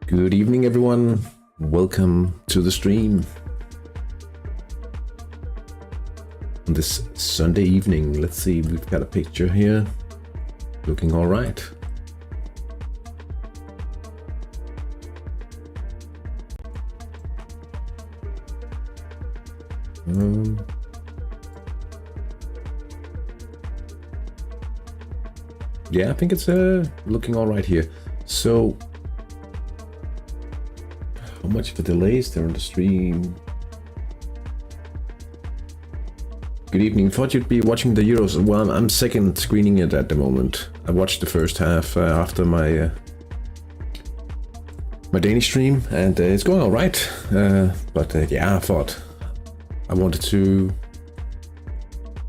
Good evening, everyone. Welcome to the stream on this Sunday evening. Let's see, we've got a picture here. Looking all right. Yeah, I think it's looking all right here. So, how much of a delay is there on the stream? Good evening. Thought you'd be watching the Euros. Well, I'm second screening it at the moment. I watched the first half after my my Danish stream, and it's going all right. But yeah, I thought I wanted to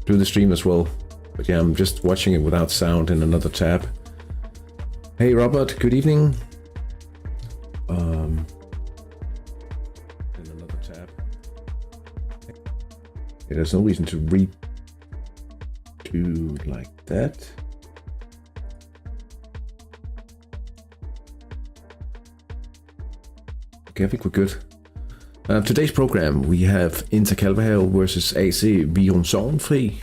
do the stream as well. But yeah, I'm just watching it without sound in another tab. Hey, Robert. Good evening. In another tab. Okay, there's no reason to redo like that. Okay, I think we're good. Today's program, we have Inter Calvehave versus AC Villon-Sorgenfri.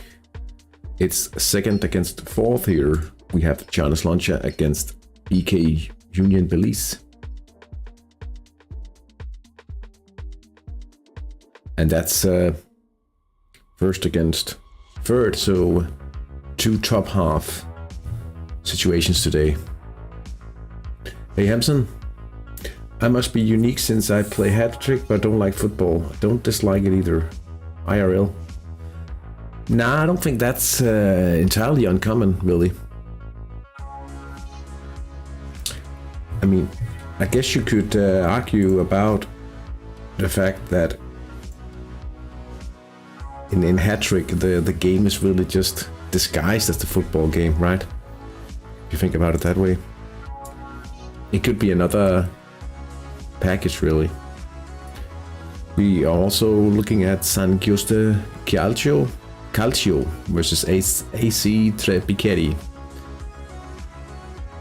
It's second against fourth here. We have Giannis Lancia against BK Union Belize. And that's first against third, so two top half situations today. Hey Hampson, I must be unique since I play hat-trick but don't like football. Don't dislike it either. IRL. Nah, I don't think that's entirely uncommon, really. I mean, I guess you could argue about the fact that in hat-trick, the game is really just disguised as the football game, right? If you think about it that way. It could be another package, really. We are also looking at San Giusto Calcio versus AC Treppieri.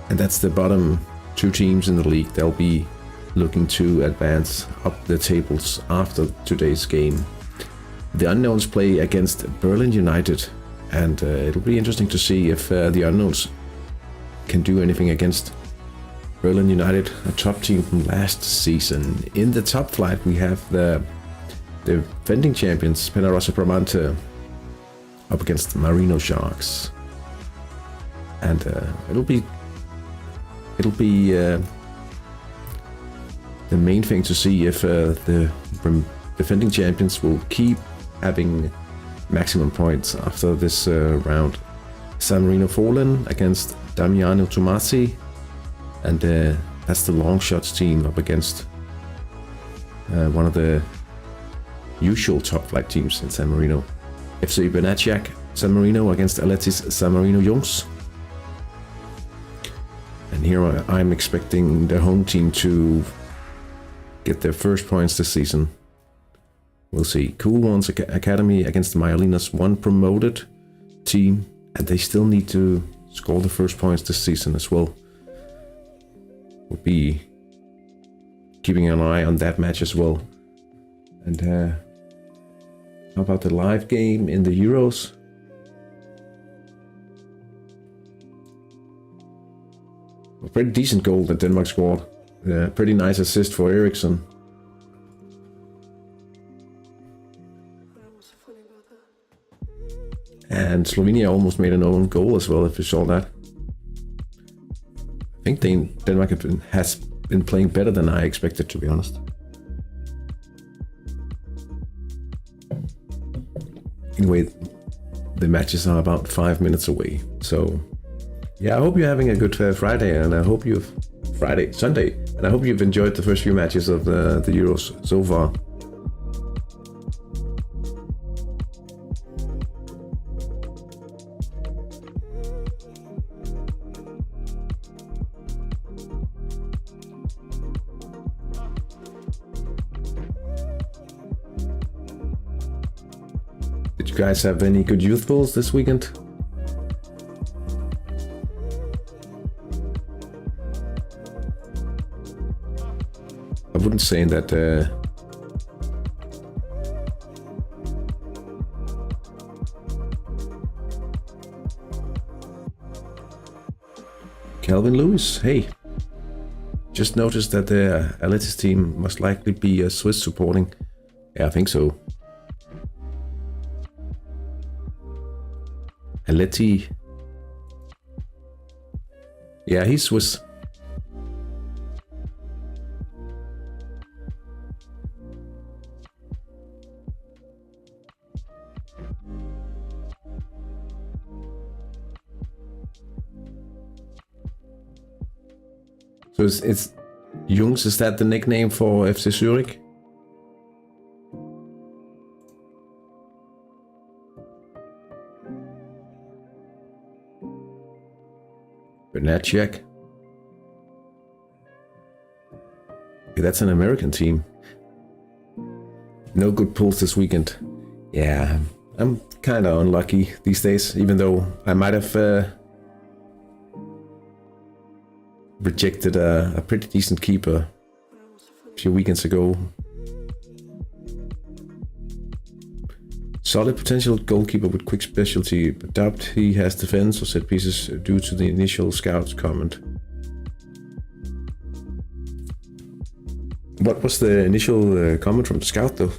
And that's the bottom two teams in the league. They'll be looking to advance up the tables after today's game. The Unknowns play against Berlin United, and it'll be interesting to see if the Unknowns can do anything against Berlin United, a top team from last season. In the top flight, we have the defending champions, Penarosa Bramante, up against Marino Sharks. And it'll be the main thing to see if the defending champions will keep having maximum points after this round. San Marino fallen against Damiano Tomasi, and that's the long shots team up against one of the usual top flight teams in San Marino. FC Benaciac San Marino against Aletis San Marino Jungs. And here I'm expecting the home team to get their first points this season. We'll see. Cool Ones Academy against the Myolinas, one promoted team, and they still need to score the first points this season as well. We'll be keeping an eye on that match as well. And how about the live game in the Euros? A pretty decent goal that Denmark scored. Pretty nice assist for Eriksson. And Slovenia almost made an own goal as well, if you saw that. I think Denmark has been playing better than I expected, to be honest. Anyway, the matches are about 5 minutes away. So, yeah, I hope you're having a good Friday, and I hope Sunday, and I hope you've enjoyed the first few matches of the Euros so far. Did you guys have any good youthfuls this weekend? wouldn't say that Calvin Lewis, hey. Just noticed that the Aletis team must likely be Swiss supporting. Yeah, I think so. Aleti. Yeah, he's Swiss. So it's Jungs, is that the nickname for FC Zurich? Bernatchek. Okay, that's an American team. No good pulls this weekend. Yeah, I'm kind of unlucky these days, even though I might have rejected a pretty decent keeper a few weekends ago. Solid potential goalkeeper with quick specialty, but doubt he has defense or set pieces due to the initial scout's comment. What was the initial comment from the scout though?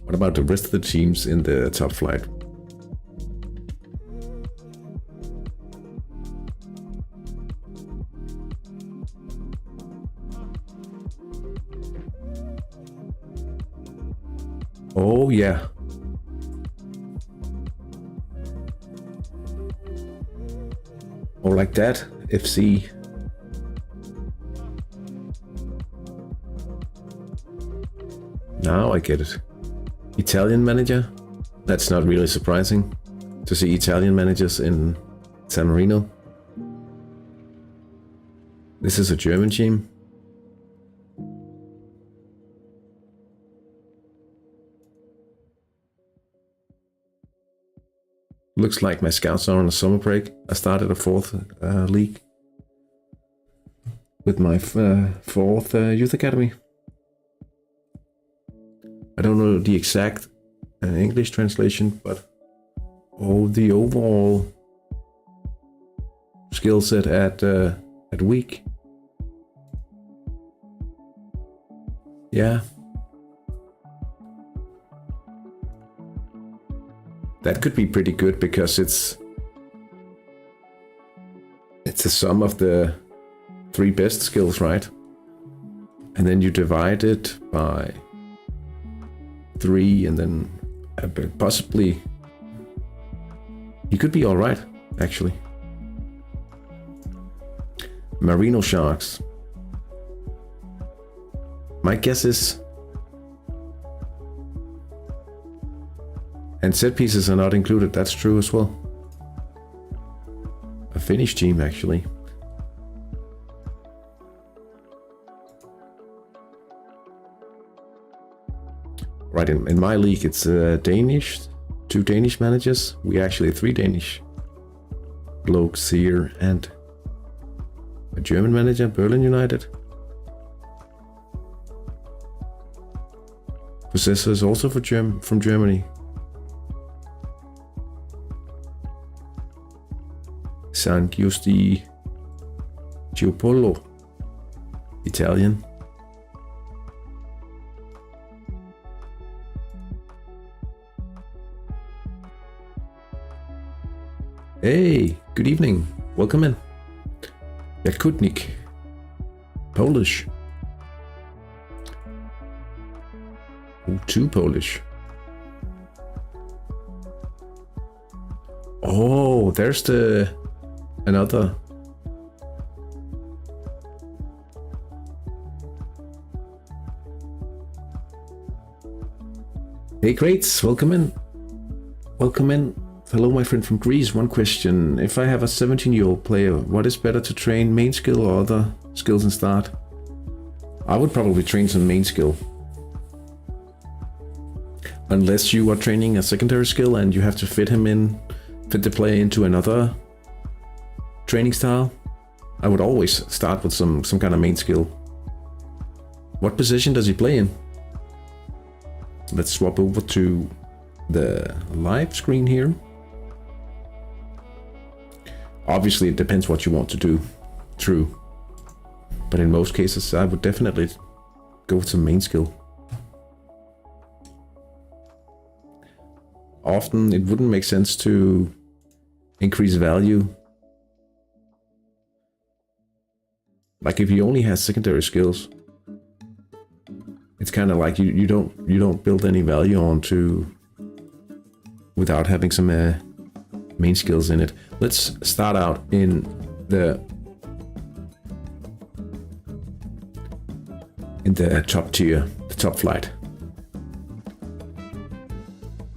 What about the rest of the teams in the top flight? Oh yeah. Or like that, FC. Now I get it. Italian manager? That's not really surprising to see Italian managers in San Marino. This is a German team. Looks like my scouts are on a summer break. I started a fourth league with my fourth youth academy. I don't know the exact English translation, but the overall skill set at week. Yeah. That could be pretty good because it's a sum of the 3 best skills, right? And then you divide it by 3 and then possibly he could be all right, actually. Marino Sharks. My guess is, and set pieces are not included, that's true as well. A Finnish team, actually. Right, in my league it's Danish, 2 Danish managers. We actually 3 Danish blokes here and a German manager, Berlin United. Possessor is also from Germany. San Giusti Giopolo, Italian. Hey, good evening. Welcome in. Jakutnik, Polish. Oh, 2 Polish. Oh, there's another. Hey, greats, welcome in. Welcome in. Hello, my friend from Greece. One question. If I have a 17-year-old player, what is better to train, main skill or other skills and start? I would probably train some main skill. unless you are training a secondary skill and you have to fit the player into another training style, I would always start with some kind of main skill. What position does he play in? Let's swap over to the live screen here. Obviously, it depends what you want to do. True. But in most cases, I would definitely go with some main skill. Often, it wouldn't make sense to increase value. Like if you only has secondary skills, it's kind of like you don't build any value onto without having some main skills in it. Let's start out in the top tier, the top flight.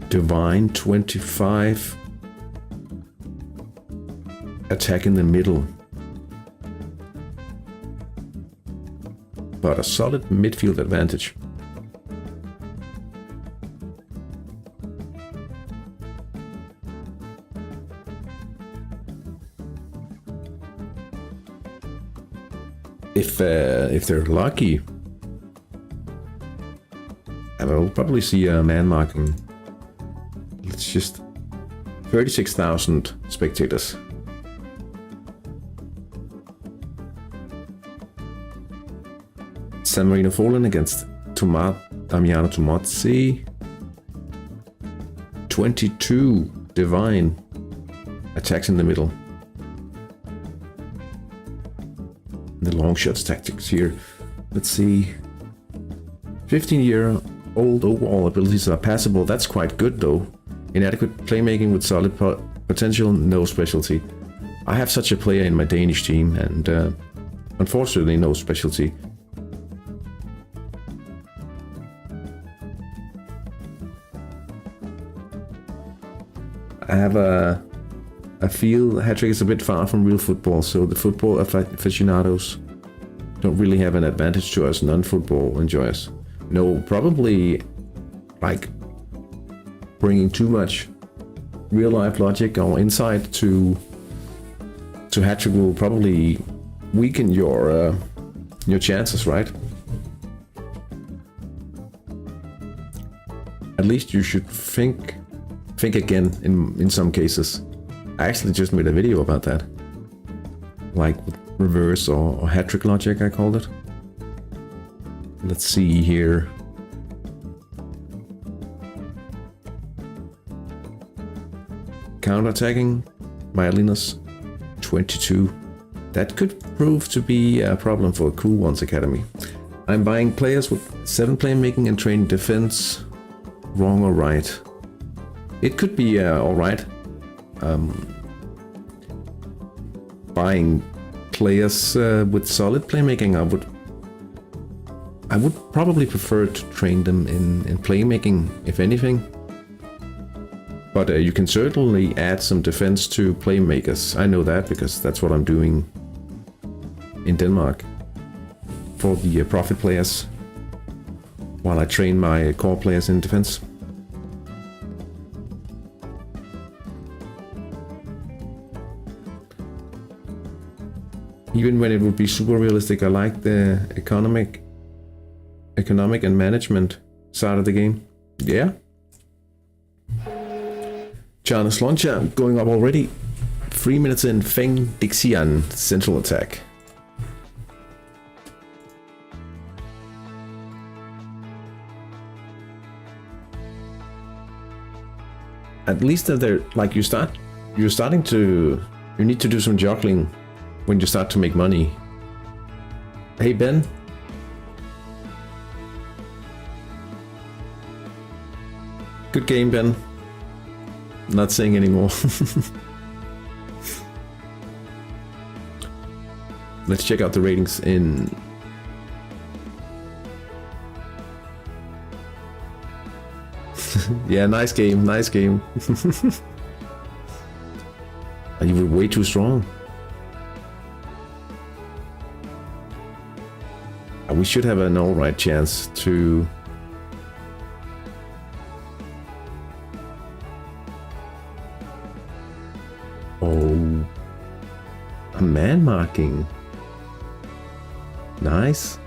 Divine 25, attack in the middle, but a solid midfield advantage. If they're lucky, I will probably see a man marking. It's just 36,000 spectators. San Marino fallen against Damiano Tomazzi. 22 Divine attacks in the middle. The long shots tactics here. Let's see. 15-year-old overall abilities are passable. That's quite good though. Inadequate playmaking with solid potential, no specialty. I have such a player in my Danish team and unfortunately no specialty. I have I feel hat-trick is a bit far from real football, so the football aficionados don't really have an advantage to us non-football enjoyers. No, probably like bringing too much real-life logic or insight to hat-trick will probably weaken your chances, right? At least you should think again in some cases. I actually just made a video about that, like with reverse or hat-trick logic, I called it. Let's see here. Counter-attacking, Mildliness 22. That could prove to be a problem for Cool Ones Academy. I'm buying players with 7 playmaking and training defense. Wrong or right? It could be alright. Buying players with solid playmaking, I would probably prefer to train them in playmaking, if anything. But you can certainly add some defense to playmakers. I know that because that's what I'm doing in Denmark for the profit players, while I train my core players in defense. Even when it would be super realistic, I like the economic and management side of the game. Yeah. Charles Loncha going up already. 3 minutes in. Feng Dixian central attack. At least that they're like you need to do some juggling when you start to make money. Hey Ben. Good game, Ben. Not saying anymore. Let's check out the ratings in... Yeah, nice game, nice game. And you were way too strong. We should have an alright chance to man marking. Nice.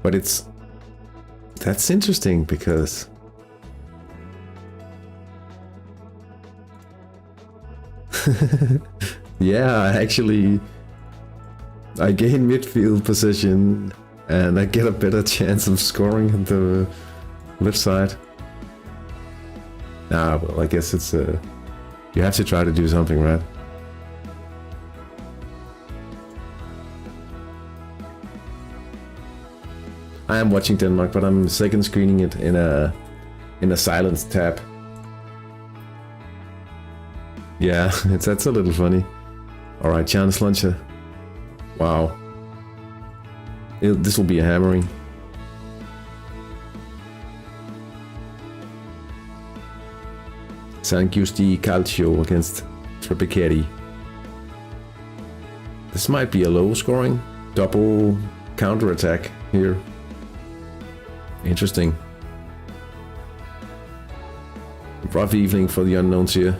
But that's interesting because yeah, I gain midfield position and I get a better chance of scoring on the left side. Well, I guess it's you have to try to do something, right? I am watching Denmark, but I'm second screening it in a silence tab. Yeah, that's a little funny. All right, chance launcher. Wow. This will be a hammering. San Giusti Calcio against Trippicetti. This might be a low scoring double counter attack here. Interesting. Rough evening for the unknowns here.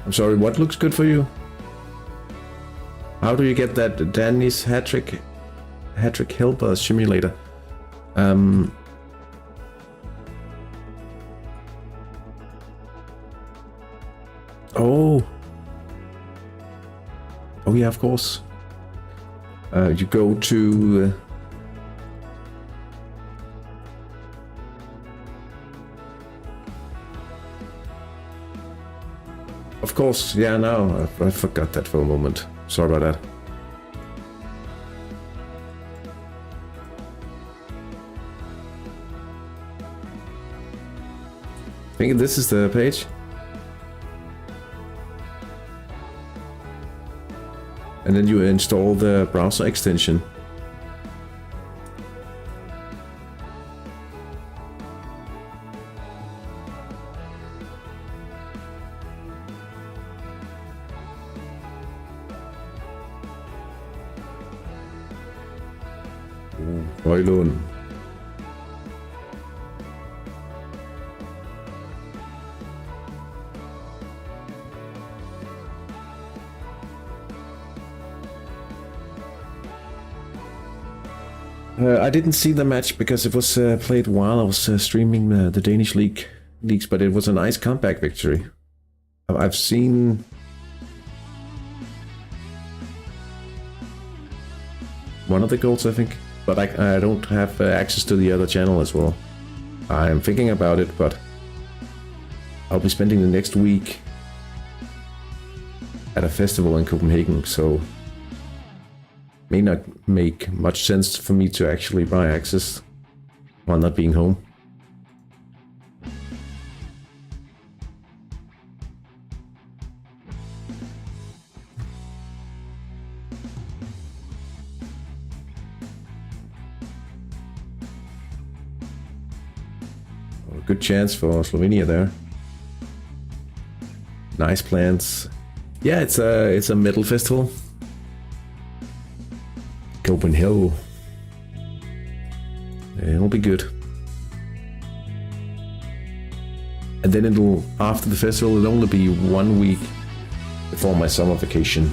I'm sorry, what looks good for you? How do you get that Danny's hat-trick helper simulator? Oh yeah, of course. You go to of course, yeah, no, I forgot that for a moment. Sorry about that. I think this is the page. And then you install the browser extension. Højlund. I didn't see the match because it was played while I was streaming the Danish leagues, but it was a nice comeback victory. I've seen one of the goals, I think, but I don't have access to the other channel as well. I'm thinking about it, but I'll be spending the next week at a festival in Copenhagen, so may not make much sense for me to actually buy access while not being home. Good chance for Slovenia there. Nice plans. Yeah, it's a metal festival. Copenhagen. It'll be good. And then after the festival, it'll only be 1 week before my summer vacation.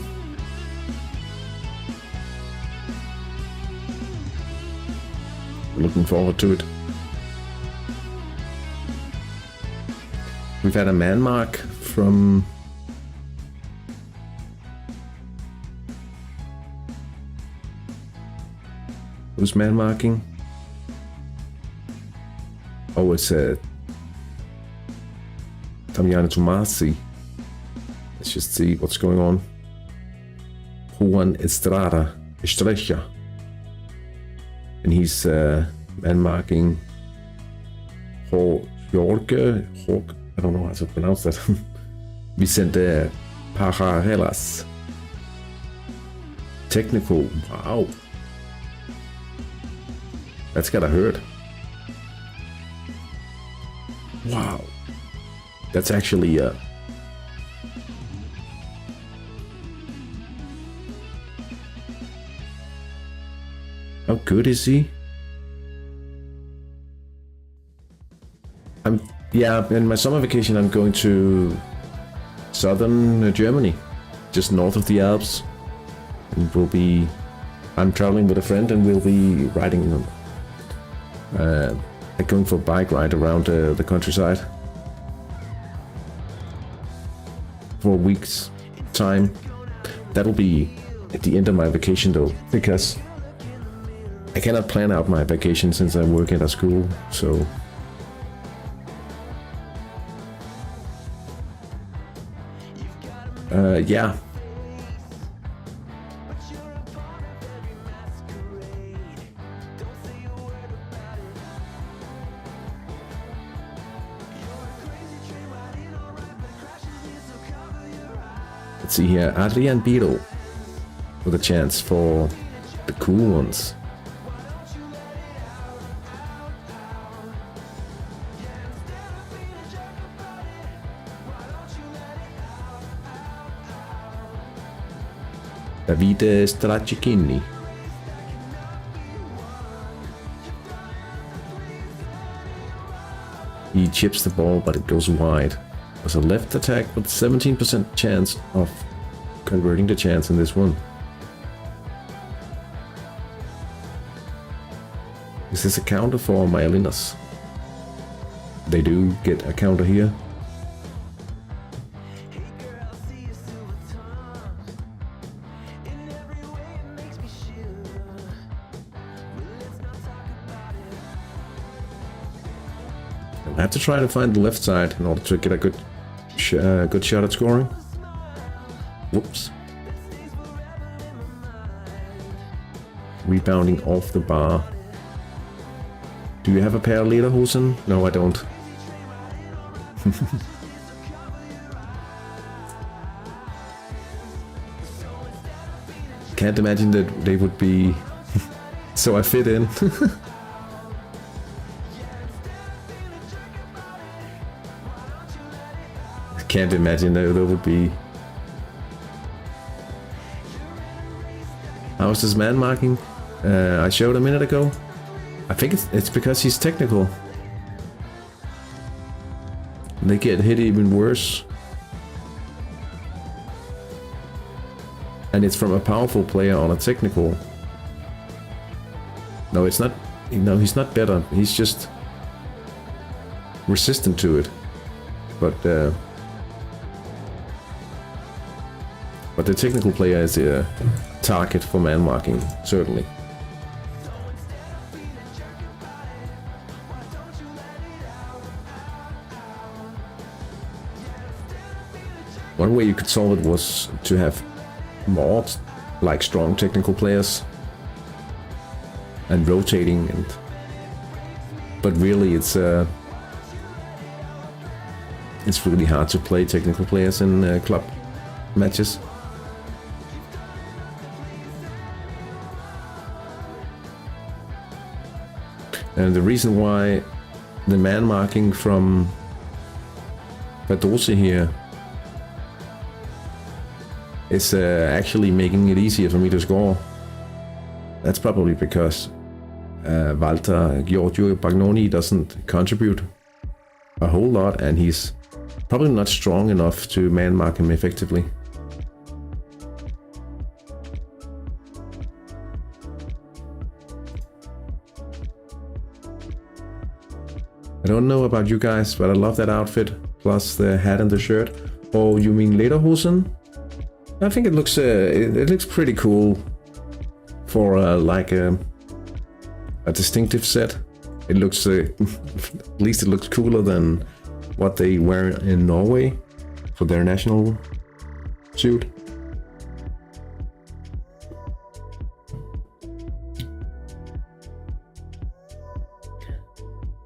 Looking forward to it. We've had a man mark from who's man marking? Oh, it's Damiano Tomasi. Let's just see what's going on. Juan Estrada, and he's man marking Jorge. I don't know how to pronounce that. Vicente Pajarelas. Technical. Wow. That's gotta hurt. Wow. That's actually how good is he? Yeah, in my summer vacation I'm going to southern Germany, just north of the Alps. And I'm traveling with a friend and we'll be riding going for a bike ride around the countryside for a week's time. That'll be at the end of my vacation though, because I cannot plan out my vacation since I work at a school, so yeah. Let's see here, Adrian Beetle with a chance for the cool ones. Davide Stracchini. He chips the ball, but it goes wide. There's a left attack with 17% chance of converting the chance in this one. Is this a counter for Myelinas? They do get a counter here. I have to try to find the left side in order to get a good shot at scoring. Whoops. Rebounding off the bar. Do you have a pair, Lederhosen? No, I don't. Can't imagine that they would be so I fit in. Can't imagine that there would be. How is this man marking? I showed a minute ago. I think it's because he's technical. They get hit even worse. And it's from a powerful player on a technical. No, it's not. No, he's not better. He's just resistant to it. But the technical player is a target for man marking, certainly. One way you could solve it was to have more like strong technical players and rotating, but really it's really hard to play technical players in club matches. And the reason why the man marking from Pedrosa here is actually making it easier for me to score. That's probably because Walter Giorgio Bagnoni doesn't contribute a whole lot, and he's probably not strong enough to man mark him effectively. I don't know about you guys, but I love that outfit, plus the hat and the shirt. Oh, you mean Lederhosen? I think it looks pretty cool for like a distinctive set. It looks at least it looks cooler than what they wear in Norway for their national suit.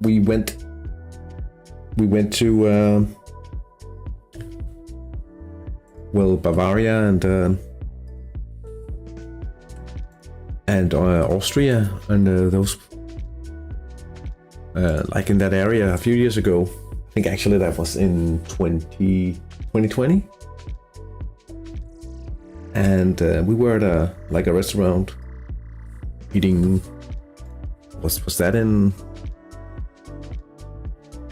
We went to well, Bavaria and Austria and those like in that area a few years ago. I think actually that was in 2020. And we were at a restaurant eating. Was that in?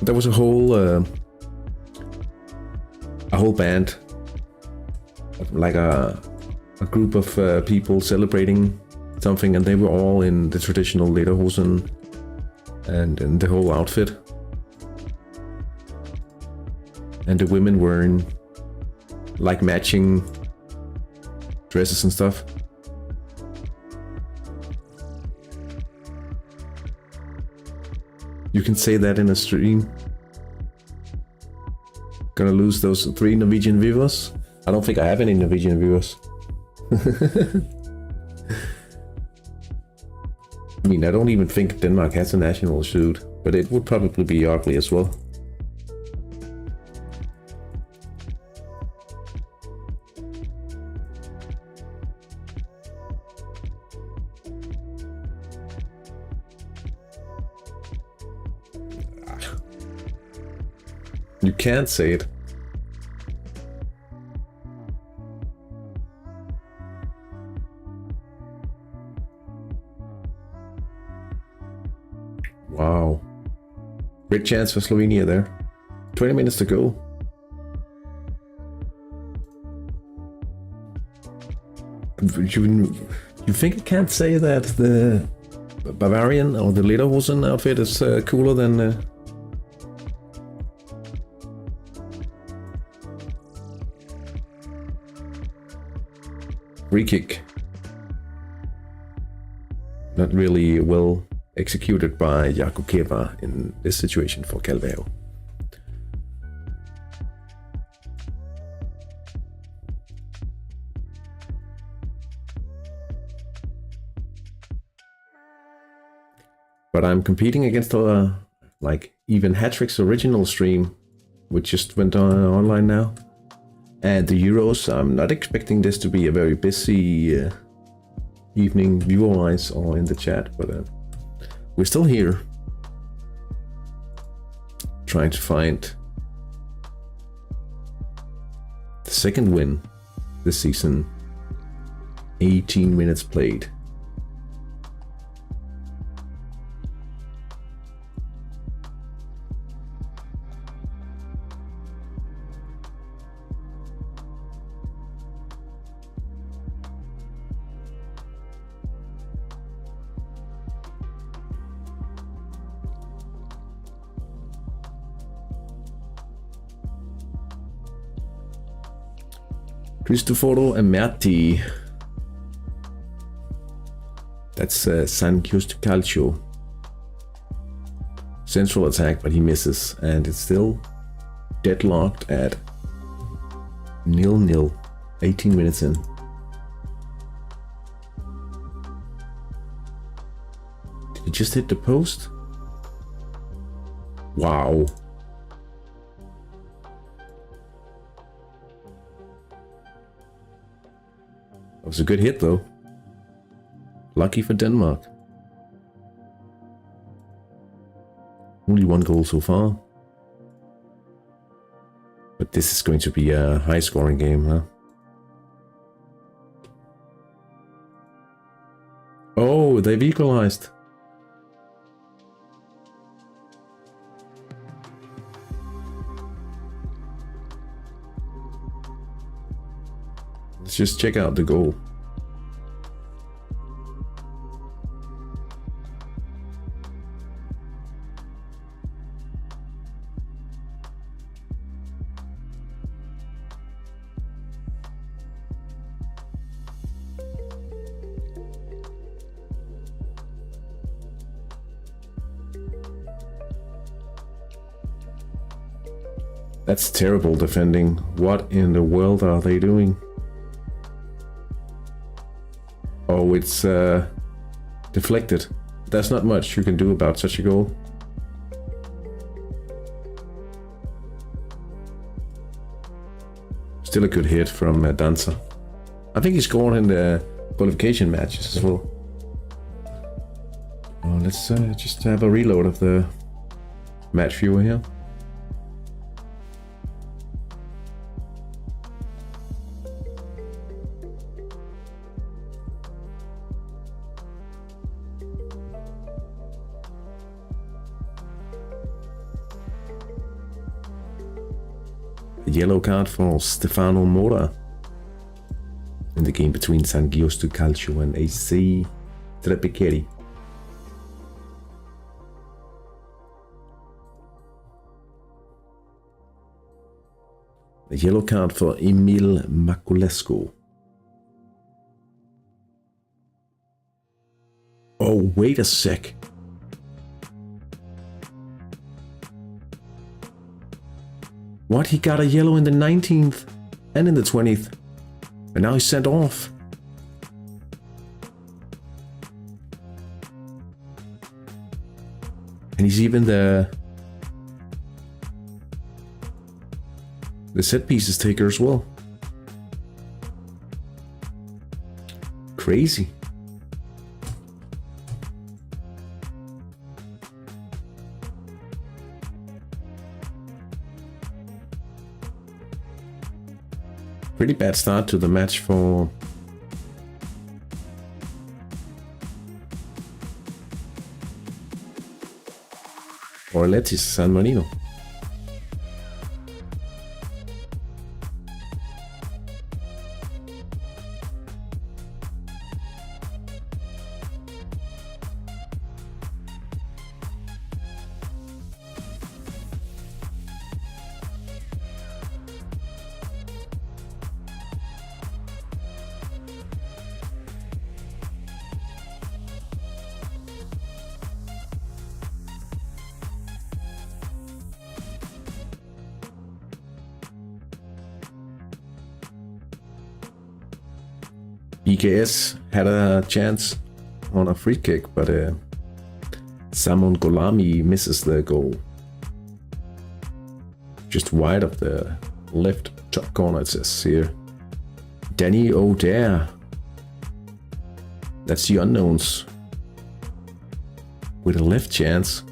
There was a whole band, like a group of people celebrating something, and they were all in the traditional lederhosen and in the whole outfit. And the women were in like matching dresses and stuff. You can say that in a stream. Gonna lose those 3 Norwegian viewers. I don't think I have any Norwegian viewers. I mean, I don't even think Denmark has a national suit, but it would probably be ugly as well. You can't say it. Wow. Great chance for Slovenia there. 20 minutes to go. You think I can't say that the Bavarian or the lederhosen outfit is cooler than... Free kick. Not really well executed by Jakub Keva in this situation for Calveo. But I'm competing against like even Hattrick's original stream, which just went online now. And the Euros, I'm not expecting this to be a very busy evening viewer-wise or in the chat, but we're still here. Trying to find the second win this season. 18 minutes played. Cristoforo Amerti. That's San Giusto Calcio. Central attack, but he misses, and it's still deadlocked at 0-0. 18 minutes in. Did he just hit the post? Wow. That was a good hit though. Lucky for Denmark. Only 1 goal so far. But this is going to be a high scoring game, huh? Oh, they've equalized. Let's just check out the goal. That's terrible defending. What in the world are they doing? Oh, it's deflected. There's not much you can do about such a goal. Still a good hit from Danza. I think he scored in the qualification matches as well. Oh, let's just have a reload of the match viewer here. A yellow card for Stefano Mora in the game between San Giusto Calcio and AC Trepicheri. A yellow card for Emil Maculescu. Oh, wait a sec. What? He got a yellow in the 19th and in the 20th. And now he's sent off. And he's even the set pieces taker as well. Crazy. Pretty bad start to the match for Orletis San Marino. BKS had a chance on a free kick, but Samon Golami misses the goal. Just wide of the left top corner, it says here. Danny O'Dare. That's the unknowns. With a left chance.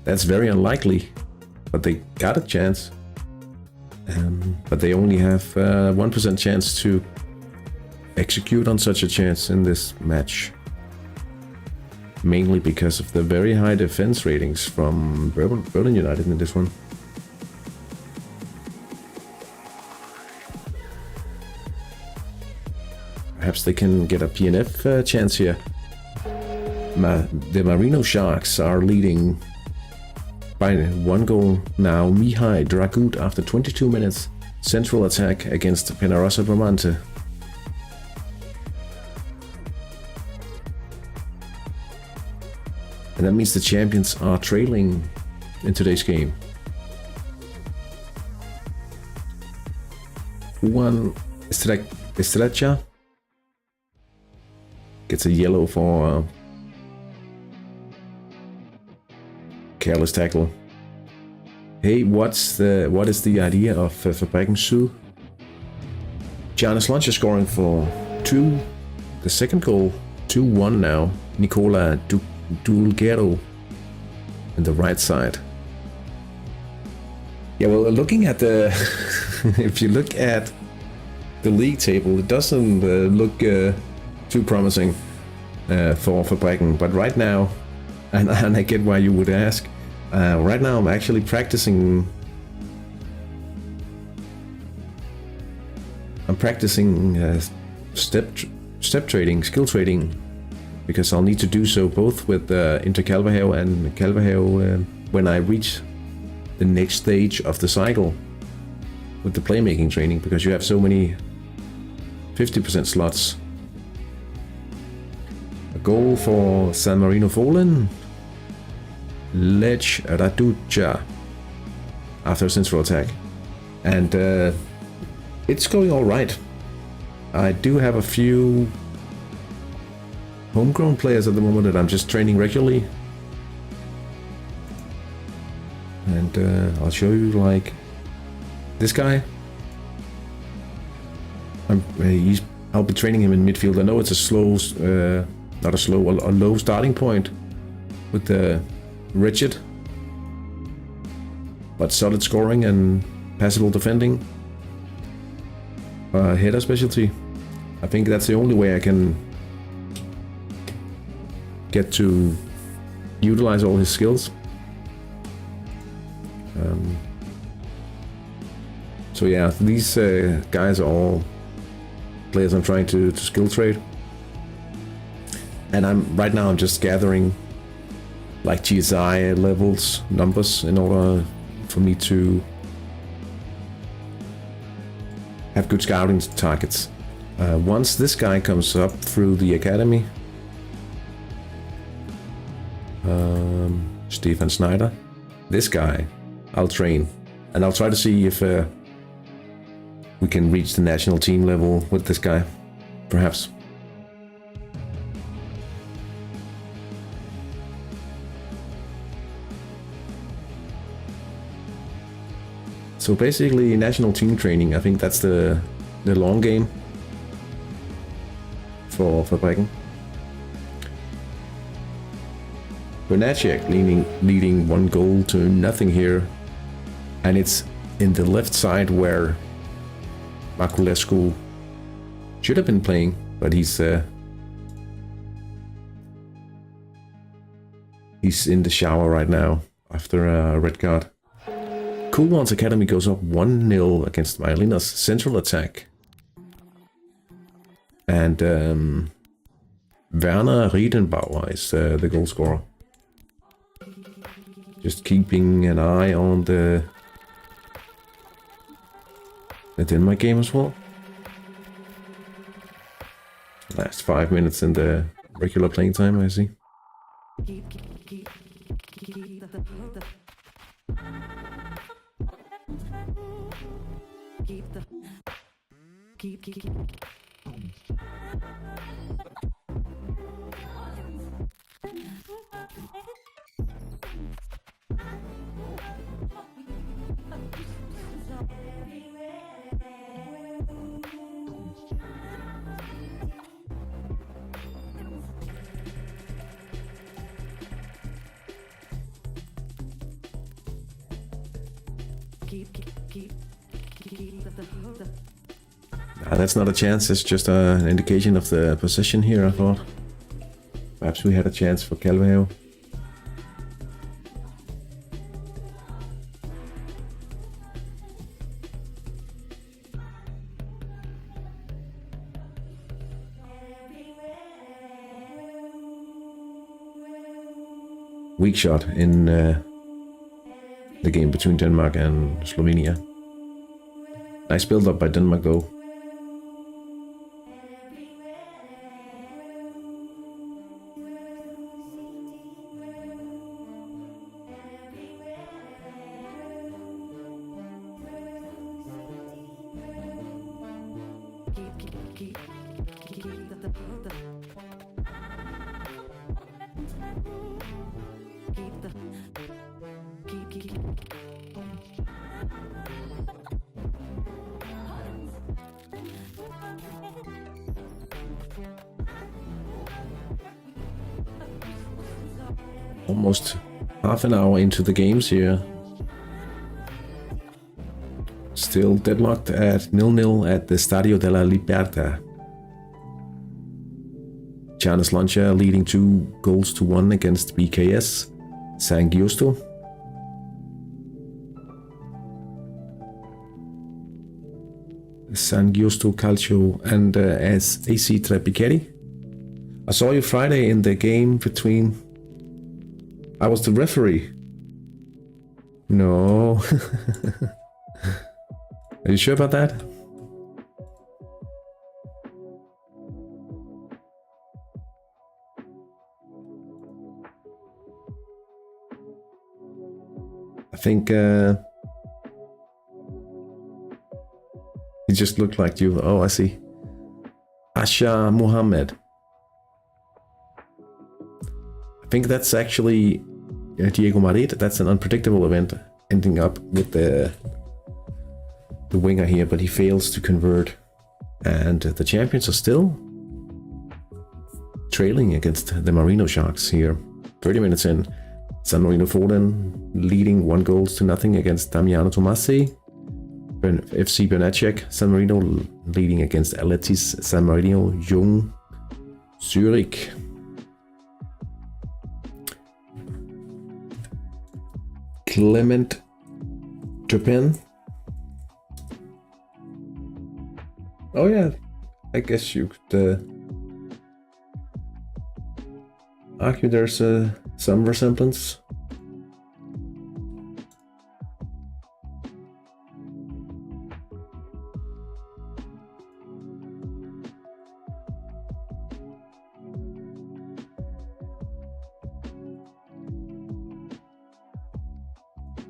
That's very unlikely, but they got a chance. But they only have 1% chance to execute on such a chance in this match. Mainly because of the very high defense ratings from Berlin United in this one. Perhaps they can get a PNF chance here. The Marino Sharks are leading by 1 goal now. Mihai Dragut after 22 minutes. Central attack against Penarosa Bramante. And that means the champions are trailing in today's game. Juan Estrecha gets a yellow for careless tackle. Hey, what is the idea of Fabriken Syd? Giannis Lunch is scoring for the second goal, 2-1 now. Nicola Dulgero in the right side. Yeah, well, looking at the if you look at the league table, it doesn't look too promising for Fabriken. But right now, and I get why you would ask. Right now, I'm actually practicing. I'm practicing step trading, skill trading. Because I'll need to do so both with Inter Calvajao and Calvajao when I reach the next stage of the cycle with the playmaking training, because you have so many 50% slots. A goal for San Marino fallen. Lech Raducha after a central attack. And it's going alright. I do have a few homegrown players at the moment that I'm just training regularly, and I'll show you, like this guy. I'll be training him in midfield. I know it's a low starting point with the Richard, but solid scoring and passable defending. Header specialty. I think that's the only way I can get to utilize all his skills. So yeah, these guys are all players I'm trying to skill trade. And right now I'm just gathering like GSI levels, numbers, in order for me to have good scouting targets. Once this guy comes up through the academy, Stefan Snyder, this guy I'll train, and I'll try to see if we can reach the national team level with this guy, perhaps. So basically, national team training, I think that's the long game for Brecken. Bonacek leading 1-0 here, and it's in the left side where Marculescu should have been playing, but he's in the shower right now after a red card. Cool Ones Academy goes up 1-0 against Myelina's central attack. And Werner Riedenbauer is the goal scorer. Just keeping an eye on the Denmark game as well. Last 5 minutes in the regular playing time, I see. That's not a chance, it's just an indication of the position here, I thought. Perhaps we had a chance for Calvehave. Weak shot in the game between Denmark and Slovenia. Nice build up by Denmark though. Almost half an hour into the games here. Still deadlocked at 0-0 at the Stadio della Libertà. Giannis Lancia leading 2-1 against BKS San Giusto. San Giusto Calcio and as AC Treppichetti. I saw you Friday in the game between... I was the referee. No. Are you sure about that? I think he just looked like you. Oh, I see. Asha Muhammad. I think that's actually Diego Marit. That's an unpredictable event, ending up with the winger here, but he fails to convert. And the champions are still trailing against the Marino Sharks here. 30 minutes in. San Marino Foden leading 1-0 against Damiano Tomasi. FC Benacek, San Marino leading against Aletis San Marino Jung Zurich. Clement Japan. Oh yeah, I guess you could argue there's some resemblance.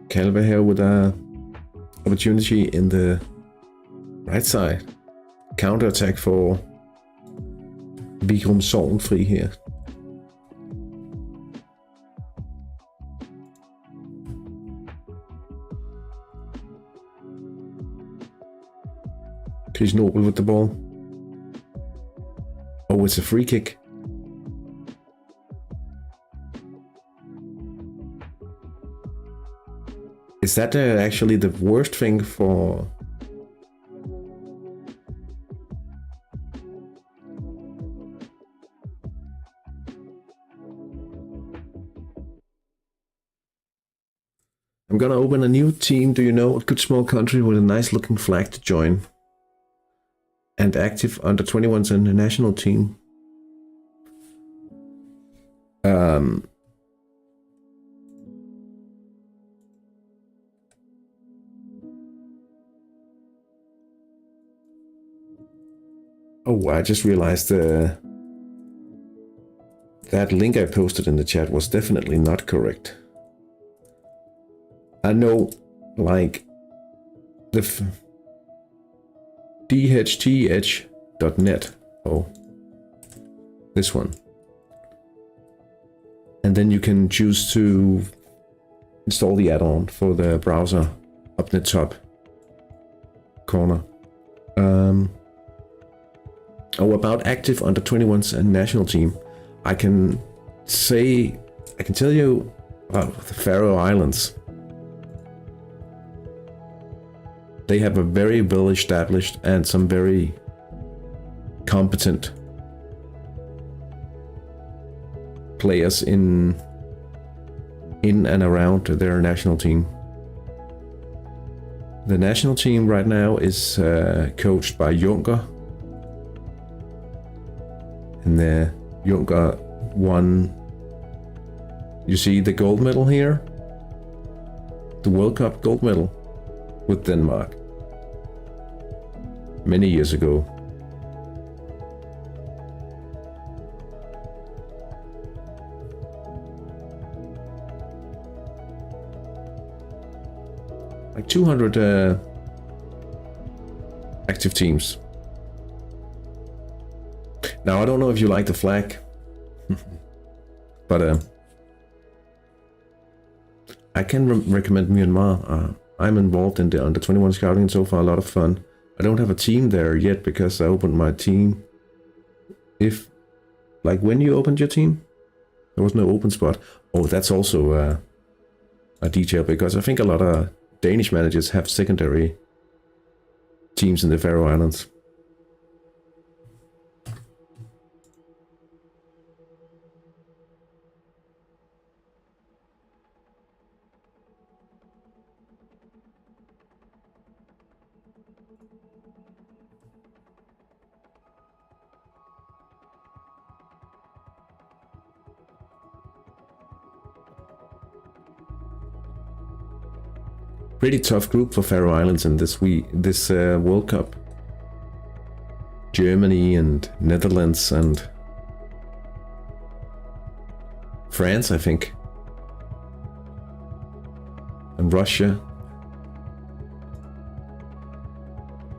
Calva here with a opportunity in the right side. Counter attack for Vigrum Sorgenfri here. Chris Nobel with the ball. Oh, it's a free kick. Is that actually the worst thing for... I'm gonna open a new team. Do you know a good small country with a nice looking flag to join? And active under 21s in the national team. Oh, I just realized that link I posted in the chat was definitely not correct. I know, like, the dhth.net. Oh, this one. And then you can choose to install the add-on for the browser up in the top corner. Oh, about active under 21s and national team. I can tell you about the Faroe Islands. They have a very well established and some very competent players in and around their national team. The national team right now is coached by Junker. And the Junker won, you see the gold medal here? The World Cup gold medal with Denmark many years ago. Like 200 active teams. Now, I don't know if you like the flag, but I can recommend Myanmar. I'm involved in the under 21 scouting so far, a lot of fun. I don't have a team there yet because I opened my team. When you opened your team, there was no open spot. Oh, that's also a detail, because I think a lot of Danish managers have secondary teams in the Faroe Islands. Pretty tough group for Faroe Islands in this World Cup. Germany and Netherlands and France, I think, and Russia.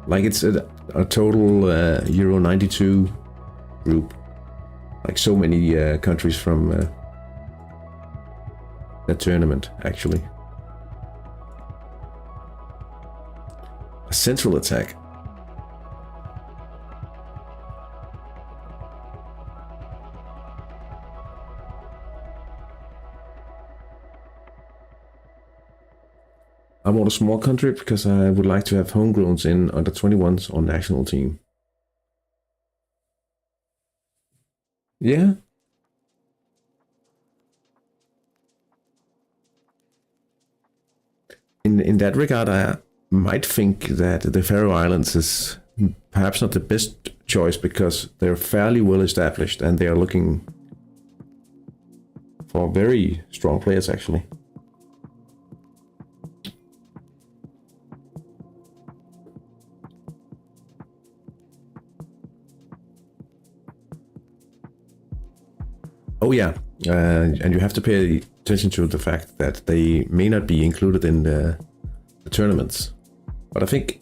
Like, it's a total Euro 92 group. Like, so many countries from that tournament, actually. A central attack. support a small country because I would like to have homegrowns in under 21s on national team. Yeah. In that regard, I might think that the Faroe Islands is perhaps not the best choice because they're fairly well established and they are looking for very strong players actually. Oh yeah, and you have to pay attention to the fact that they may not be included in the tournaments. But I think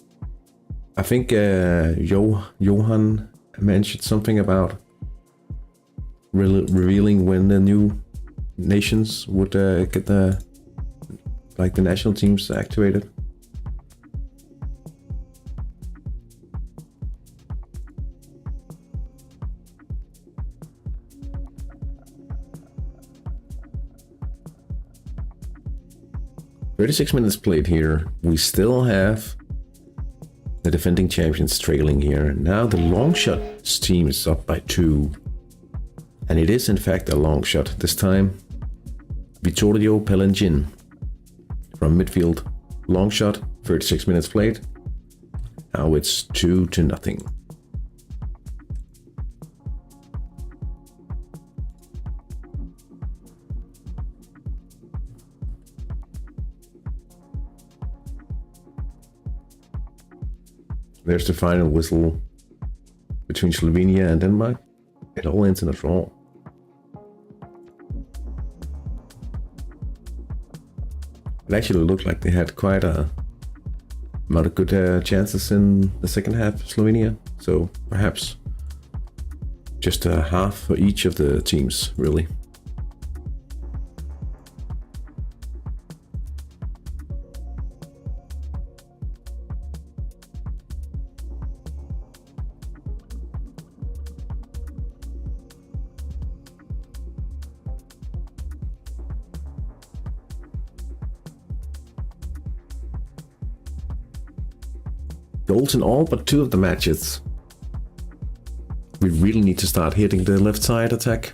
Johan mentioned something about revealing when the new nations would get the national teams activated. "36 minutes played here. We still have the defending champions trailing here. Now the long shots team is up by 2. And it is in fact a long shot. This time Vittorio Pelengin from midfield. Long shot, 36 minutes played. Now it's 2-0. There's the final whistle between Slovenia and Denmark. It all ends in a draw. It actually looked like they had quite a amount of good chances in the second half, Slovenia. So perhaps just a half for each of the teams, really. Goals in all but 2 of the matches. We really need to start hitting the left side attack.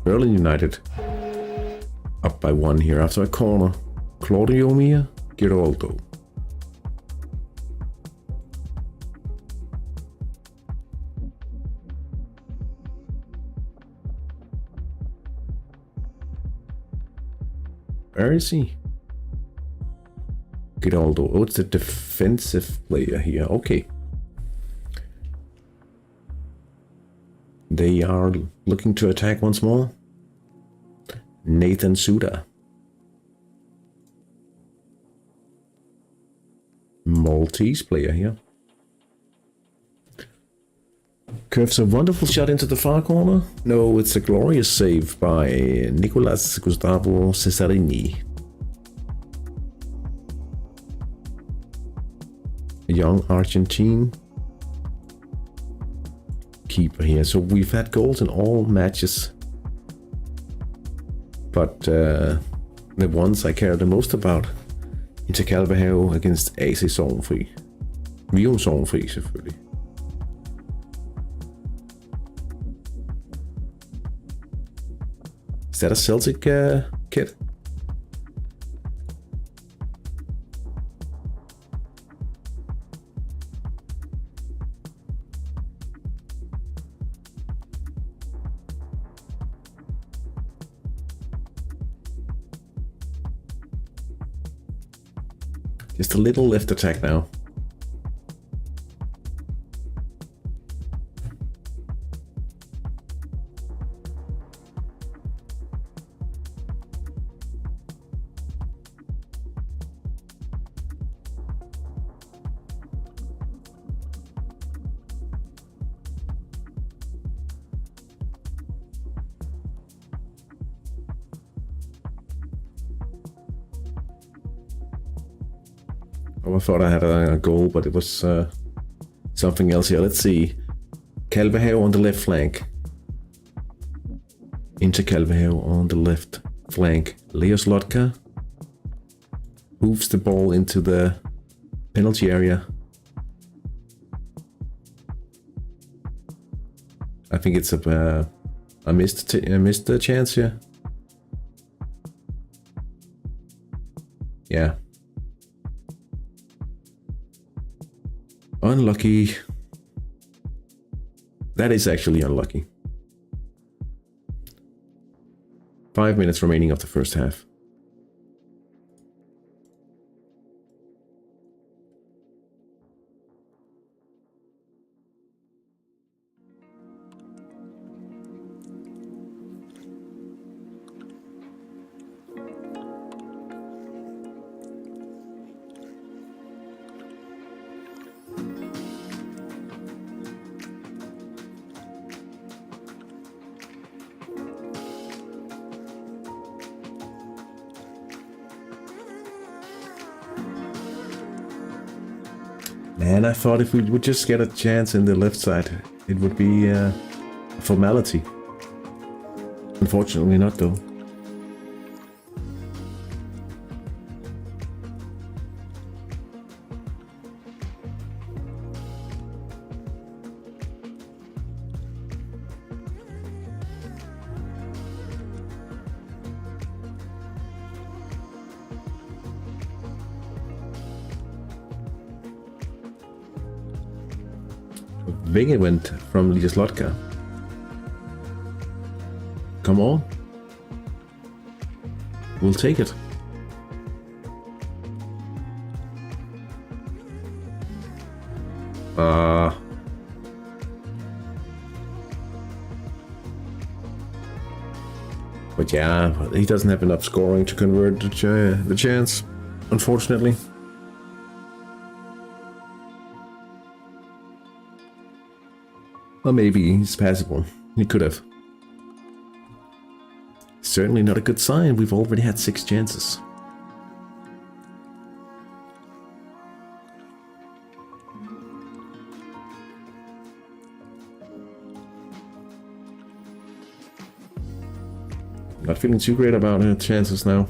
Berlin United up by 1 here after a corner. Claudio Mia, Giroldo. Where is he? Giraldo. Oh, it's the defensive player here. Okay. They are looking to attack once more. Nathan Suda. Maltese player here. Curves a wonderful shot into the far corner. No, it's a glorious save by Nicolas Gustavo Cesarini. A young Argentine keeper here. So we've had goals in all matches. But the ones I care the most about, Interkalvehave against AC Sorgenfri. Vium Sorgenfri selvfølgelig. Is that a Celtic kid? Just a little left attack now. Oh, I thought I had a goal, but it was something else here. Let's see. Kalvehave on the left flank. Calveheo on the left flank. Leo Slotka moves the ball into the penalty area. I think it's a missed chance here. Yeah. Unlucky. That is actually unlucky. 5 minutes remaining of the first half. Man, I thought if we would just get a chance in the left side, it would be a formality. Unfortunately not, though. Vinge went from Lieslotka. Come on. We'll take it. But yeah, he doesn't have enough scoring to convert the chance, unfortunately. Well, maybe he's passable. He could have. Certainly not a good sign. We've already had 6 chances. Not feeling too great about chances now.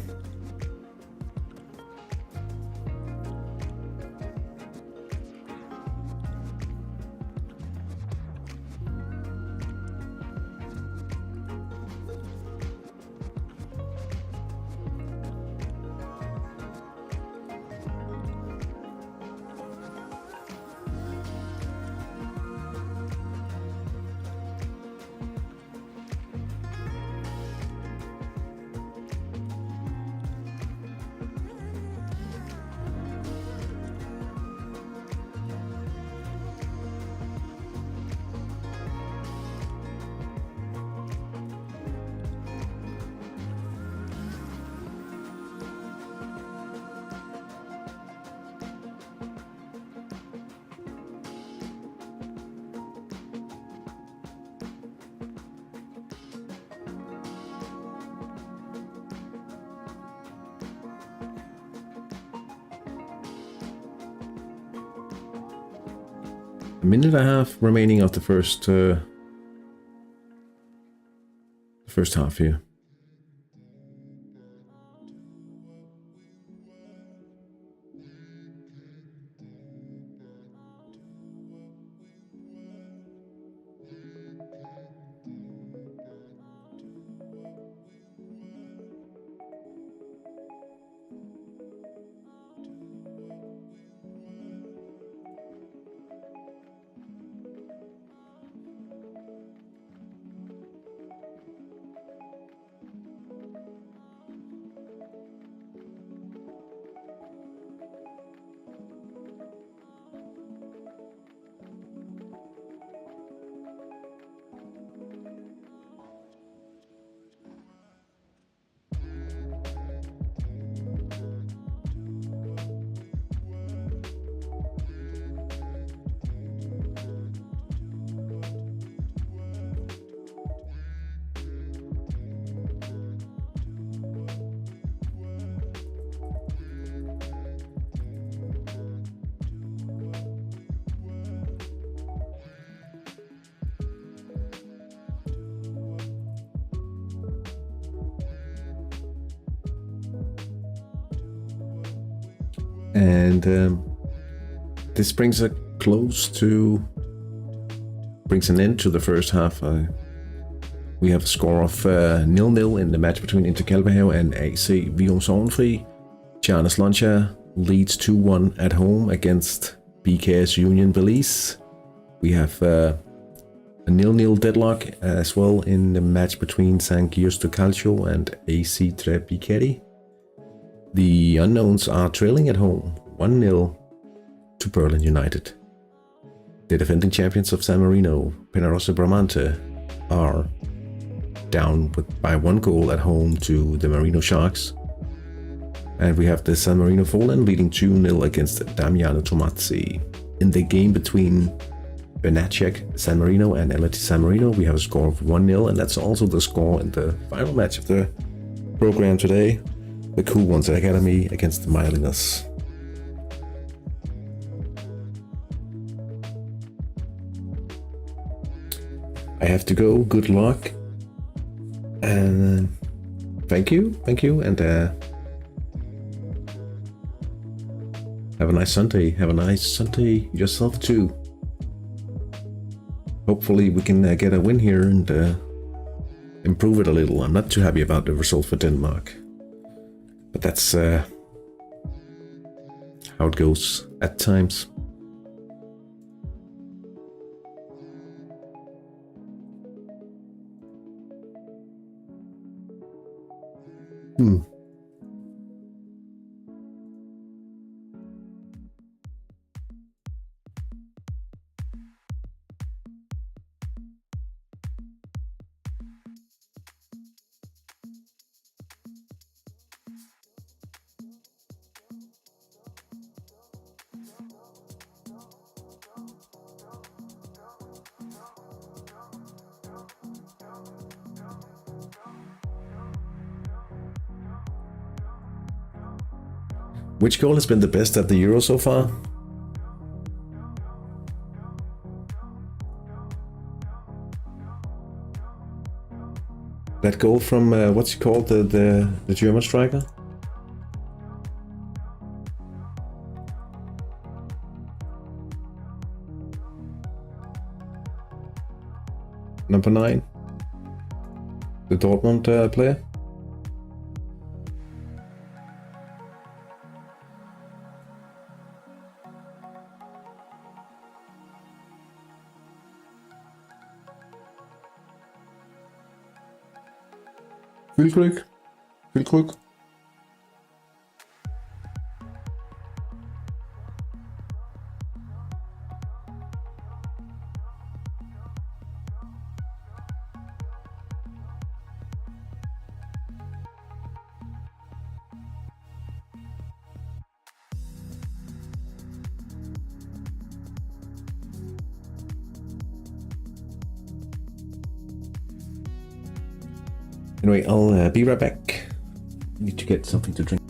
A minute and a half remaining of the first half here. And this brings an end to the first half. We have a score of 0-0 in the match between Inter Kalvehave and AC Vium Sorgenfri. Giannis Loncha leads 2-1 at home against BKS Union Belize. We have a 0-0 deadlock as well in the match between San Giusto Calcio and AC Tre Bicchieri. The Unknowns are trailing at home 1-0 to Berlin United. The defending champions of San Marino, Penarosa Bramante, are down by 1 goal at home to the Marino Sharks. And we have the San Marino Fallen leading 2-0 against Damiano Tomazzi. In the game between Benacek San Marino and LT San Marino, we have a score of 1-0, and that's also the score in the final match of the program today. The Cool Ones Academy against the Myliners. I have to go. Good luck. And thank you, and have a nice Sunday. Have a nice Sunday yourself too. Hopefully we can get a win here and improve it a little. I'm not too happy about the result for Denmark, but that's how it goes at times. Which goal has been the best at the Euro so far? That goal from what's he called, the German striker? Number 9, the Dortmund player. Füllkrug. Anyway, I'll be right back. Need to get something to drink.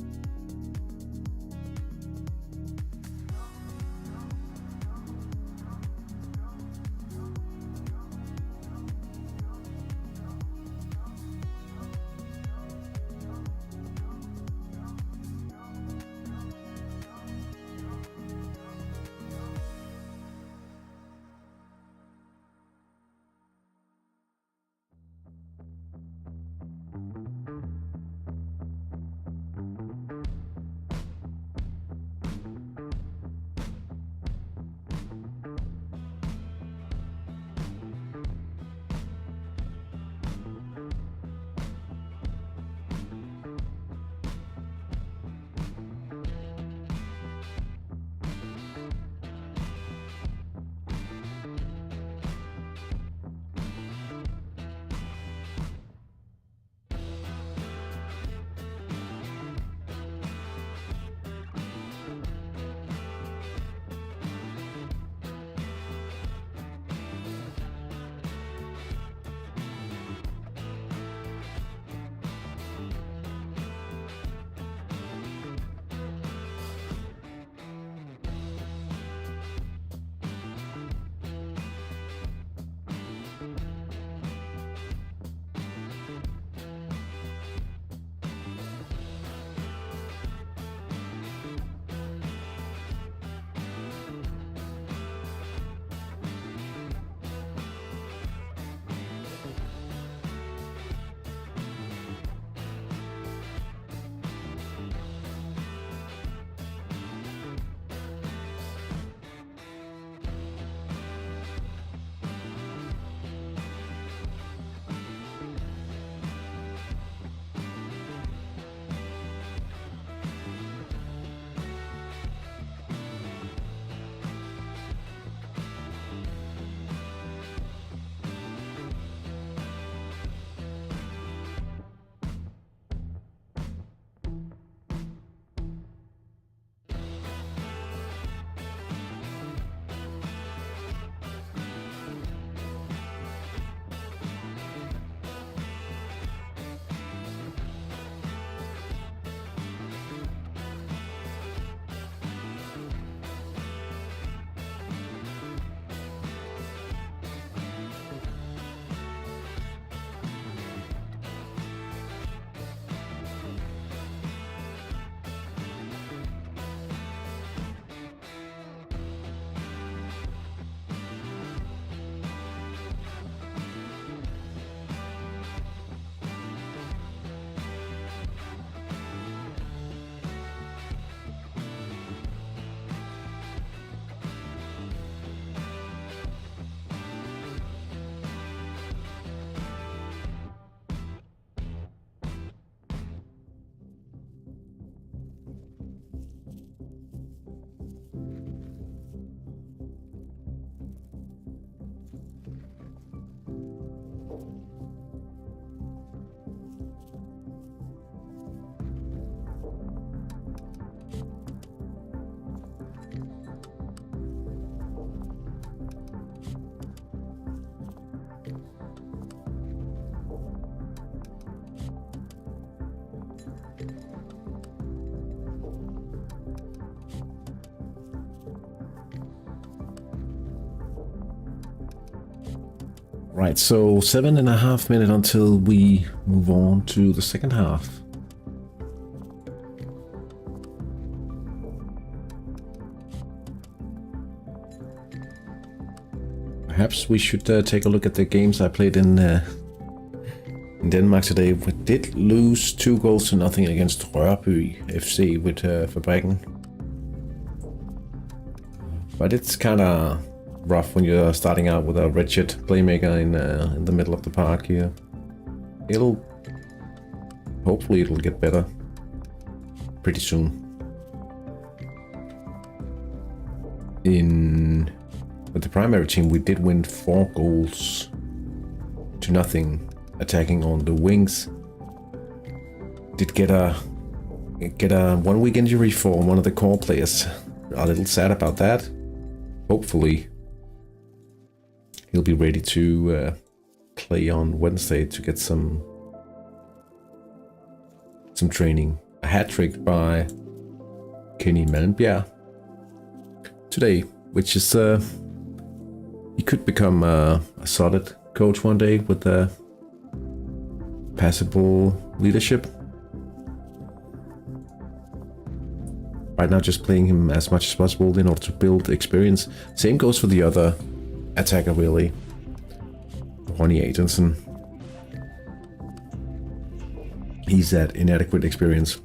Right, so 7.5 minutes until we move on to the second half. Perhaps we should take a look at the games I played in Denmark today. We did lose 2-0 against Rørby FC with Fabrikken. But it's kind of rough when you're starting out with a wretched playmaker in the middle of the park here. Hopefully it'll get better pretty soon. With the primary team, we did win 4-0 attacking on the wings. Did get a 1 week injury for one of the core players. A little sad about that. Hopefully he'll be ready to play on Wednesday to get some training. A hat trick by Kenny Malmberg today, which is he could become a solid coach one day with passable leadership. Right now, just playing him as much as possible in order to build experience. Same goes for the other attacker, really. Ronnie Adensen. He's at inadequate experience.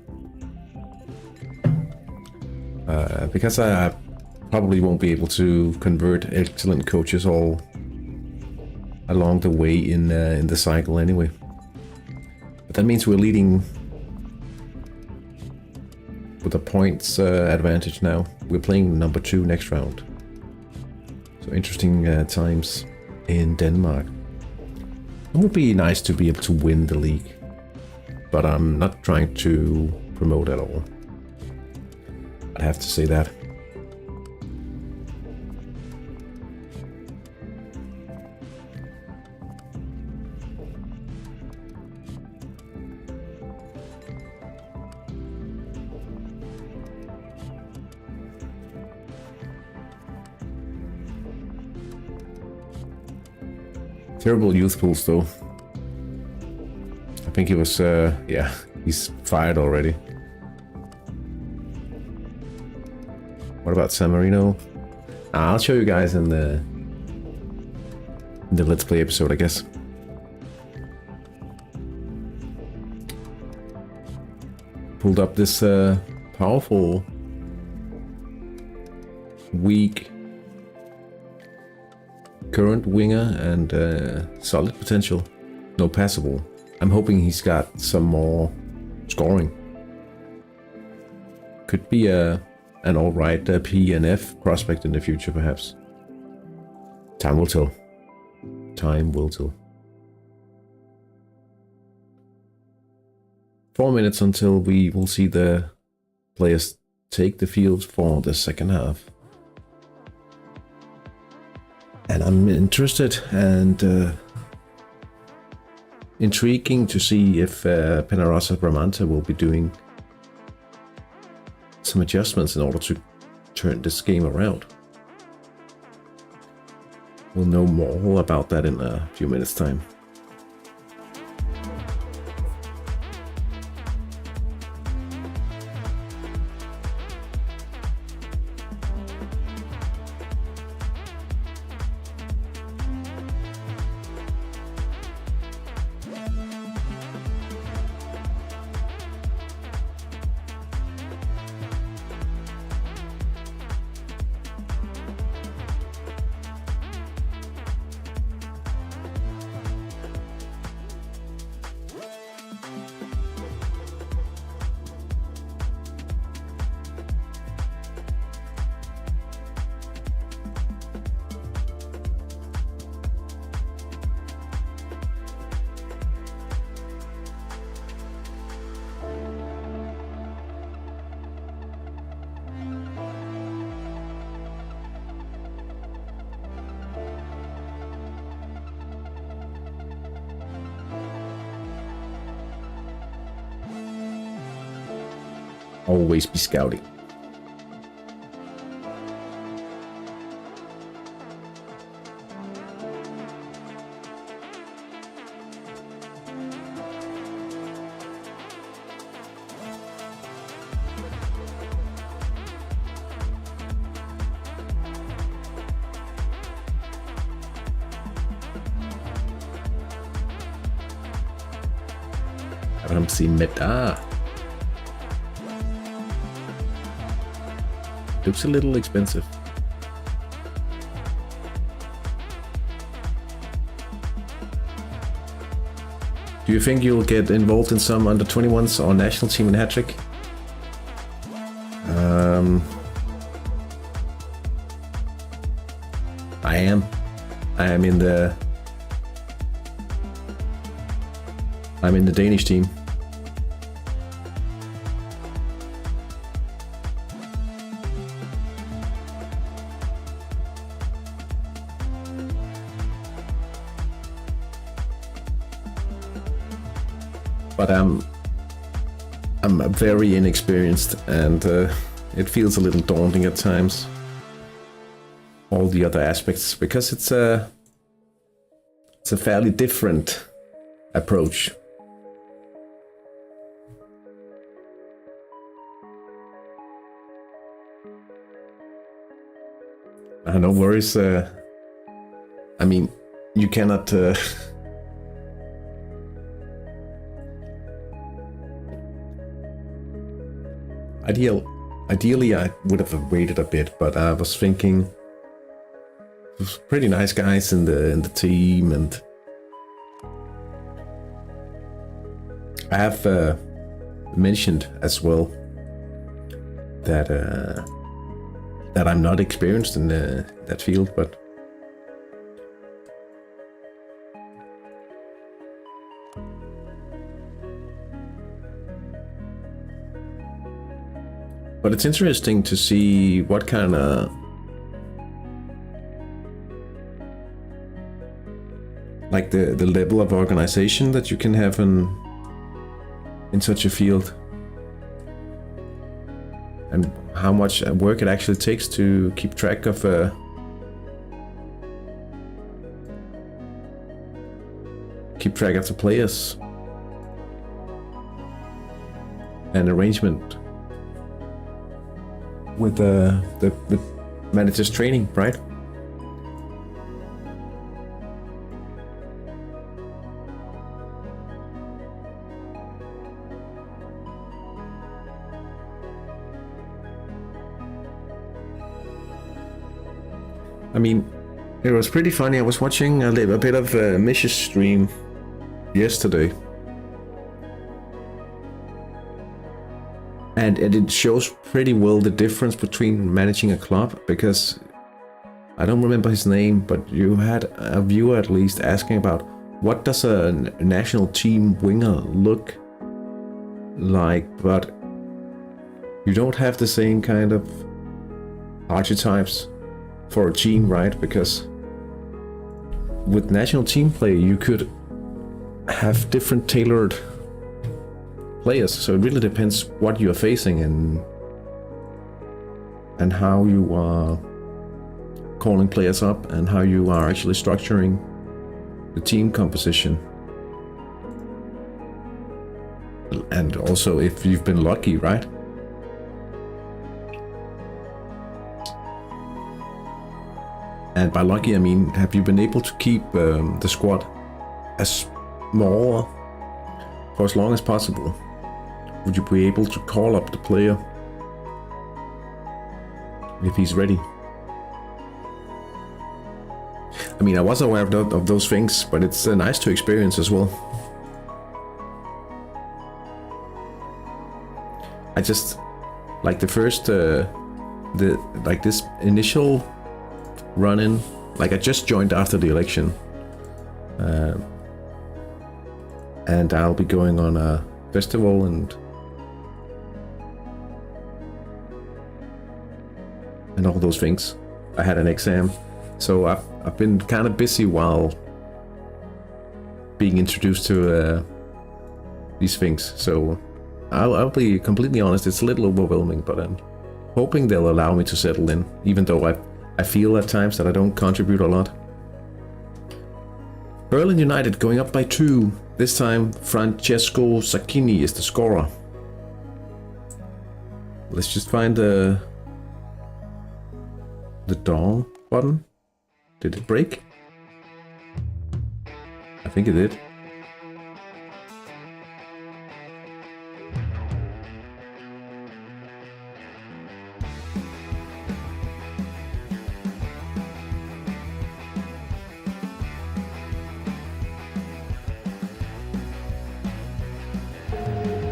Because I probably won't be able to convert excellent coaches all along the way in the cycle anyway. But that means we're leading with a points advantage now. We're playing number 2 next round. So interesting times in Denmark. It would be nice to be able to win the league, but I'm not trying to promote at all. I'd have to say that. Terrible youth pools, though. I think he was, yeah, he's fired already. What about San Marino? I'll show you guys in the Let's Play episode, I guess. Pulled up this powerful, weak current winger and solid potential. No passable. I'm hoping he's got some more scoring. Could be an alright P and F prospect in the future, perhaps. Time will tell. Time will tell. 4 minutes until we will see the players take the field for the second half. And I'm interested and intriguing to see if Penarosa Bramante will be doing some adjustments in order to turn this game around. We'll know more about that in a few minutes' time. Always be scouting. Meta. Looks a little expensive. Do you think you'll get involved in some under 21s or national team in hat-trick? I am. I'm in the Danish team. But I'm very inexperienced, and it feels a little daunting at times. All the other aspects, because it's a fairly different approach. No worries. I mean, you cannot. Ideally, I would have waited a bit, but I was thinking. There's pretty nice guys in the team, and I have mentioned as well that I'm not experienced in that field, but it's interesting to see what kind of like the level of organization that you can have in such a field, and how much work it actually takes to keep track of the players and arrangement with the manager's training, right? I mean, it was pretty funny. I was watching a bit of Mish's stream yesterday, and it shows pretty well the difference between managing a club, because I don't remember his name, but you had a viewer at least asking about what does a national team winger look like, but you don't have the same kind of archetypes for a team, right? Because with national team play, you could have different tailored players, so it really depends what you are facing and how you are calling players up and how you are actually structuring the team composition. And also if you've been lucky, right? And by lucky, I mean, have you been able to keep the squad as small for as long as possible? Would you be able to call up the player if he's ready? I mean, I was aware of those things, but it's nice to experience as well. I just like the first, this initial run-in, like I just joined after the election, and I'll be going on a festival and all those things. I had an exam, so I've been kind of busy while being introduced to these things. So I'll be completely honest, it's a little overwhelming, but I'm hoping they'll allow me to settle in, even though I feel at times that I don't contribute a lot. Berlin United going up by 2. This time Francesco Sacchini is the scorer. Let's just find the dawn button. Did it break? I think it did.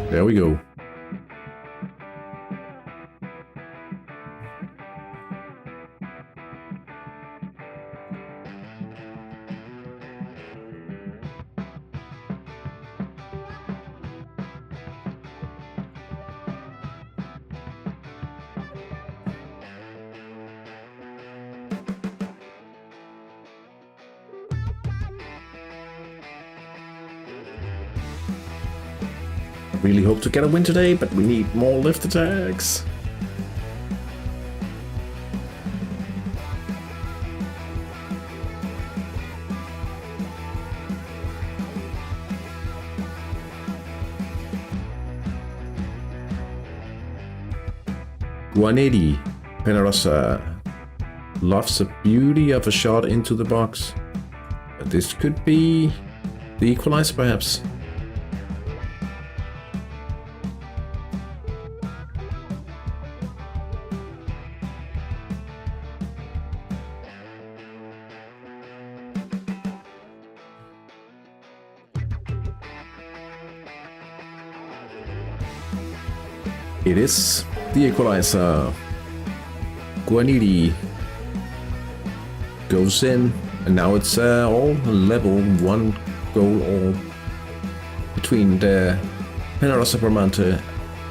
There we go. Really hope to get a win today, but we need more lift attacks. .180. Penarosa loves the beauty of a shot into the box. But this could be the equalizer, perhaps. It is the equalizer. Guanidi goes in, and now it's all level, 1 goal all between the Penarosa Bramante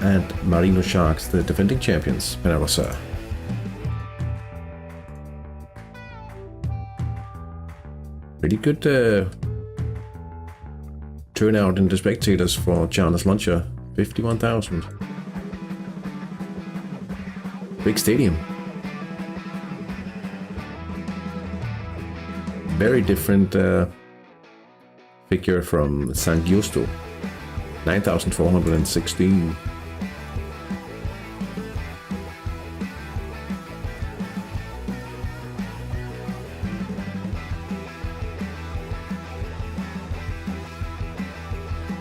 and Marino Sharks, the defending champions. Penarosa. Pretty good turnout in the spectators for Giannis Launcher. 51,000. Big stadium. Very different figure from San Giusto. 9,416.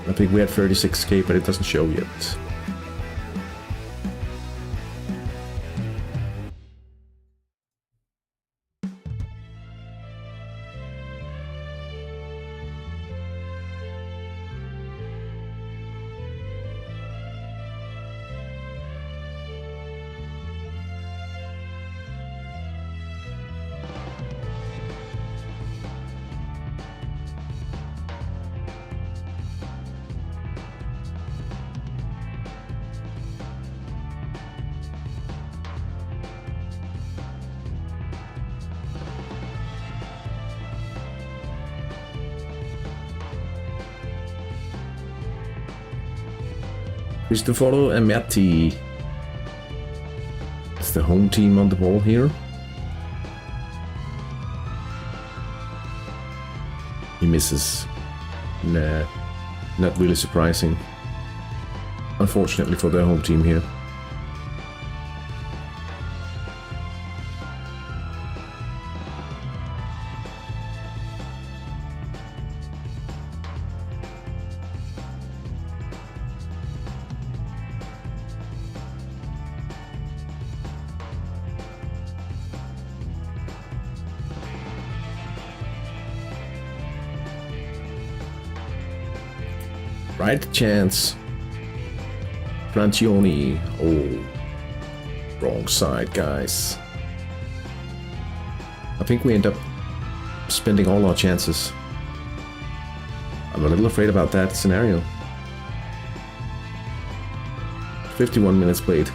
I think we had 36k, but it doesn't show yet. Cristoforo Amati. It's the home team on the ball here. He misses. Nah, not really surprising. Unfortunately for their home team here. Right chance. Francioni. Oh, wrong side, guys. I think we end up spending all our chances. I'm a little afraid about that scenario. 51 minutes played.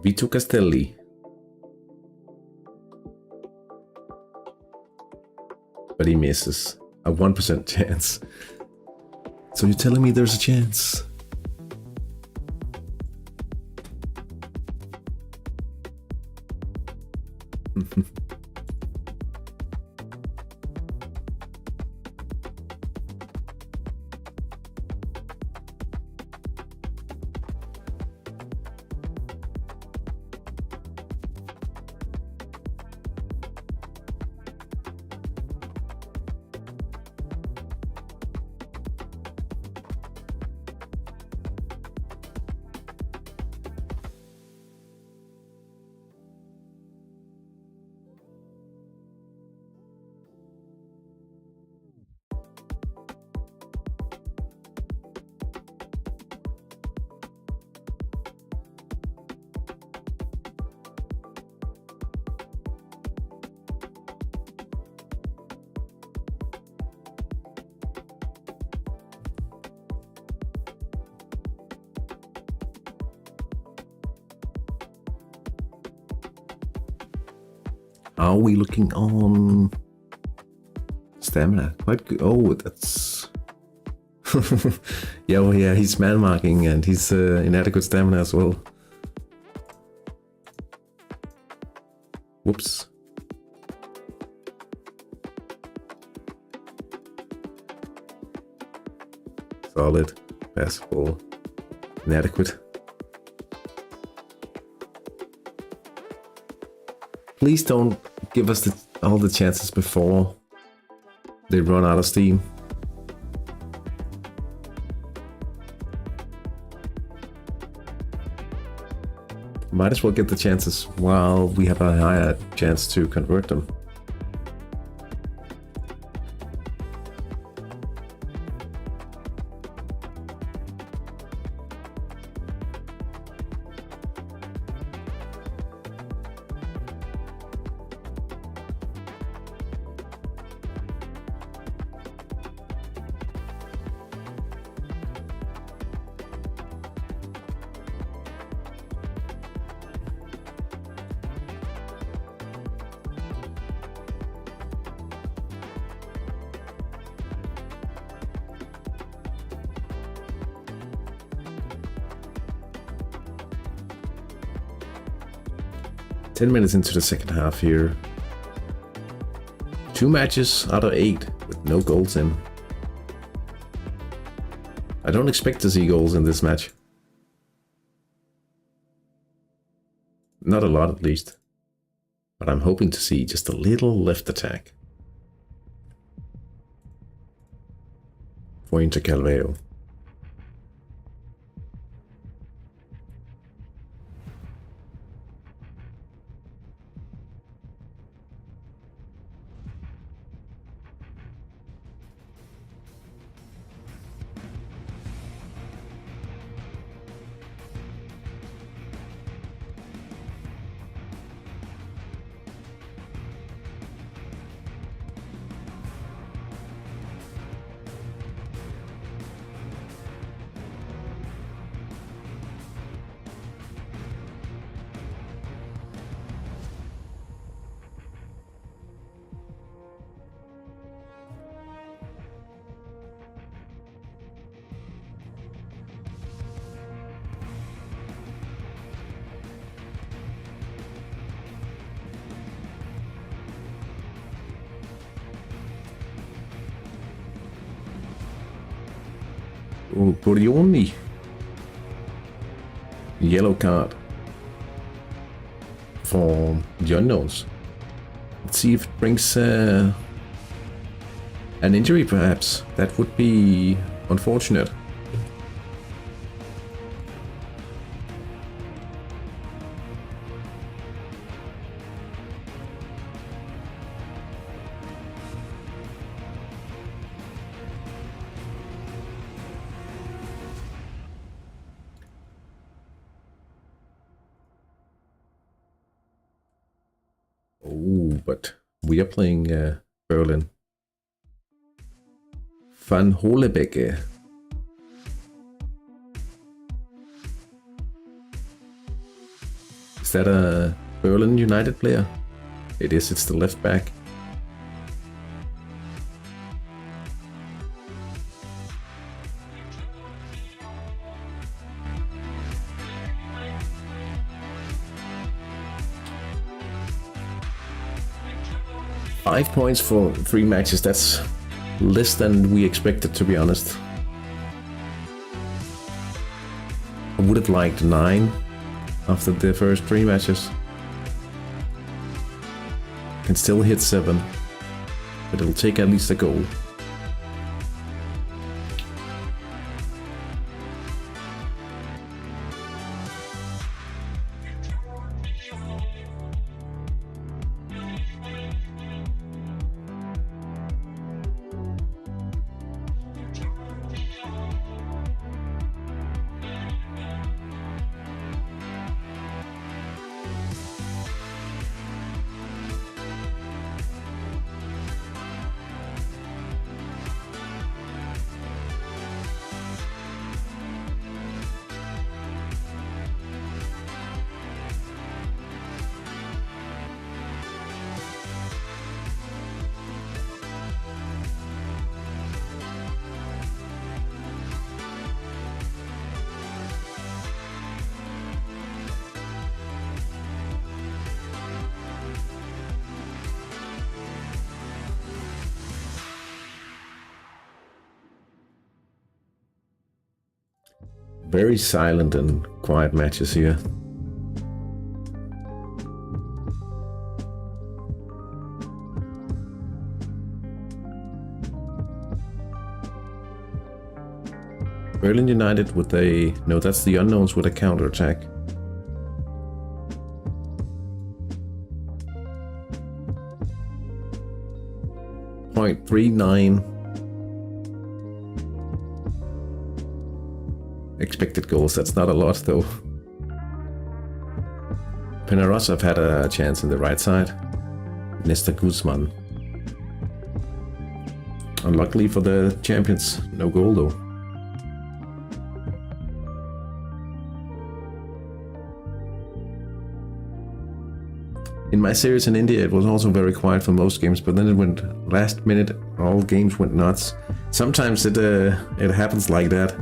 Vito Castelli. But he misses. A 1% chance. So you're telling me there's a chance? Are we looking on stamina? Quite good. Oh, that's... yeah, well, yeah, he's man marking and he's inadequate stamina as well. Whoops. Solid. Passable. Inadequate. Please don't give us all the chances before they run out of steam. Might as well get the chances while we have a higher chance to convert them. Ten minutes into the second half here. 2 matches out of 8 with no goals in. I don't expect to see goals in this match. Not a lot at least. But I'm hoping to see just a little left attack. For Inter Calveo. Oh, Borioni. Yellow card for the unknowns. Let's see if it brings an injury perhaps. That would be unfortunate. Oh, but we are playing Berlin. Van Holebeke. Is that a Berlin United player? It is, it's the left back. Five points for 3 matches, that's less than we expected, to be honest. I would have liked 9 after the first 3 matches. Can still hit 7, but it'll take at least a goal. Very silent and quiet matches here. Berlin United with a... No, that's the Unknowns with a counter-attack. .39 expected goals. That's not a lot though. Penarosov had a chance in the right side. Nesta Guzman. Unluckily for the champions, no goal though. In my series in India, it was also very quiet for most games, but then it went last minute. All games went nuts. Sometimes it happens like that.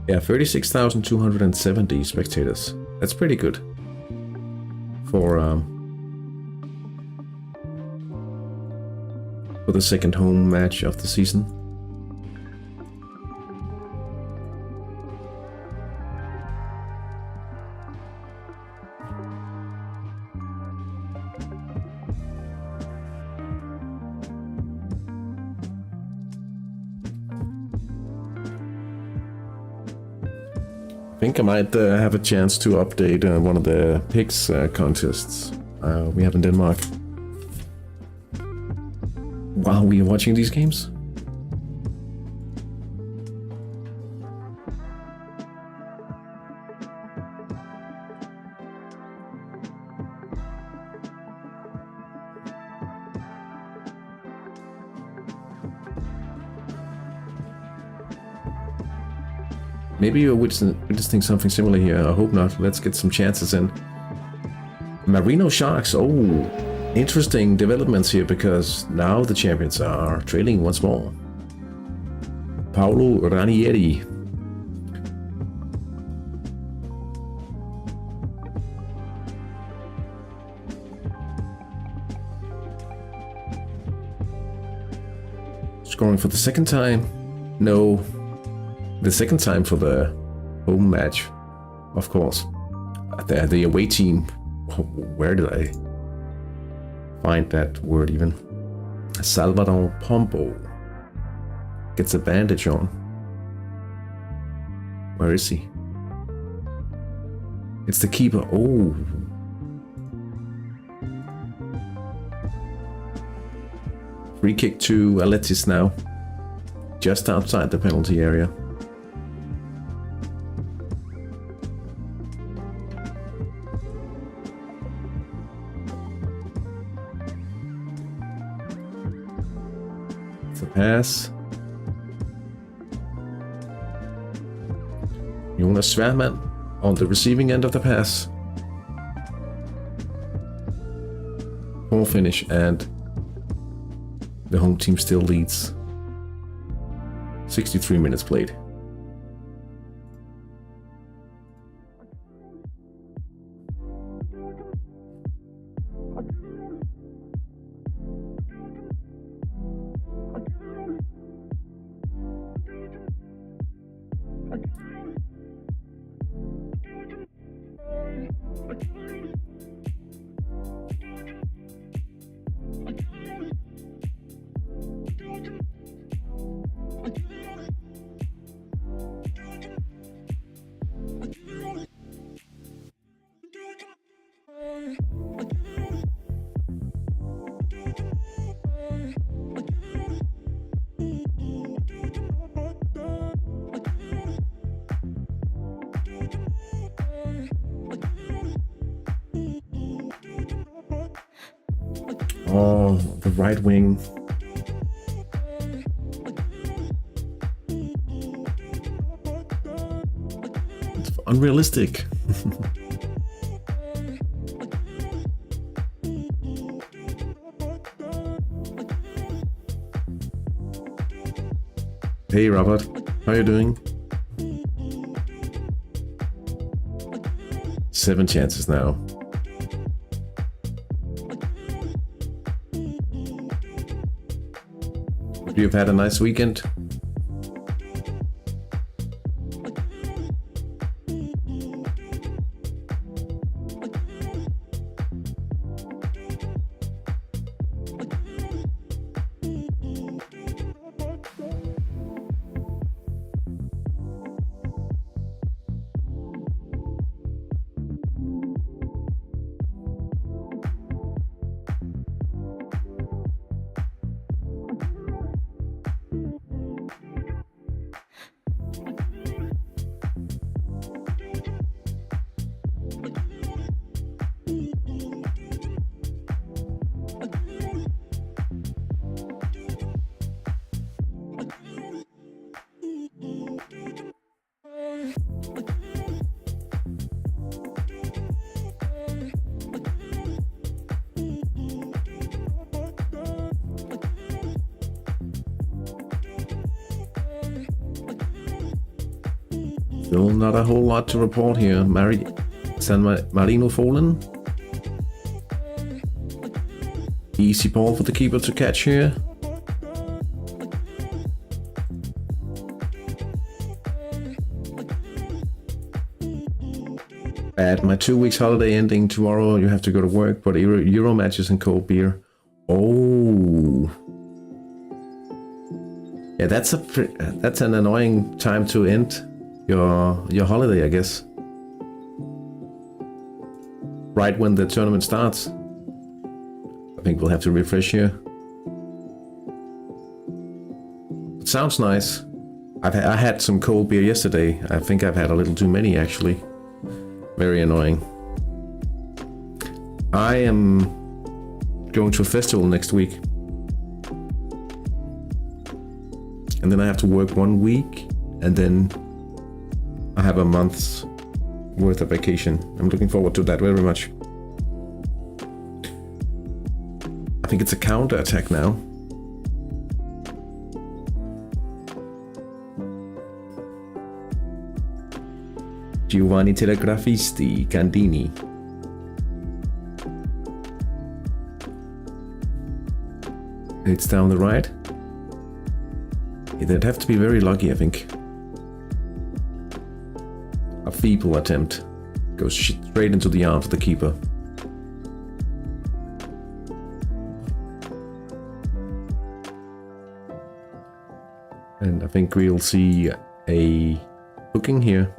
Yeah, 36,270 spectators. That's pretty good for the second home match of the season. I think I might have a chance to update one of the picks contests we have in Denmark. While we are watching these games. Maybe you're witnessing something similar here. I hope not. Let's get some chances in. Marino Sharks. Oh, interesting developments here because now the champions are trailing once more. Paolo Ranieri. Scoring for the second time. No. The second time for the home match, of course. The away team. Where did I find that word even? Salvador Pombo gets a bandage on. Where is he? It's the keeper. Oh. Free kick to Aletis now. Just outside the penalty area. Pass. Jonas Sverman on the receiving end of the pass. Poor finish, and the home team still leads. 63 minutes played. Oh, the right wing. It's unrealistic. Hey Robert, how are you doing? 7 chances now. Hope you've had a nice weekend. Still not a whole lot to report here. San Marino fallen. Easy ball for the keeper to catch here. At my 2 weeks holiday ending tomorrow, you have to go to work, but Euro matches and cold beer. Oh. Yeah, that's an annoying time to end your holiday, I guess. Right when the tournament starts. I think we'll have to refresh here. It sounds nice. I had some cold beer yesterday. I think I've had a little too many actually. Very annoying. I am going to a festival next week. And then I have to work 1 week, and then I have a month's worth of vacation. I'm looking forward to that very much. I think it's a counter attack now. Giovanni Telegrafisti, Candini. It's down the right. They'd have to be very lucky, I think. A feeble attempt. Goes straight into the arms of the keeper. And I think we'll see a booking here.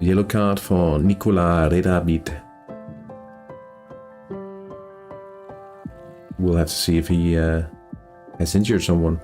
Yellow card for Nicola Redabit. We'll have to see if he has injured someone.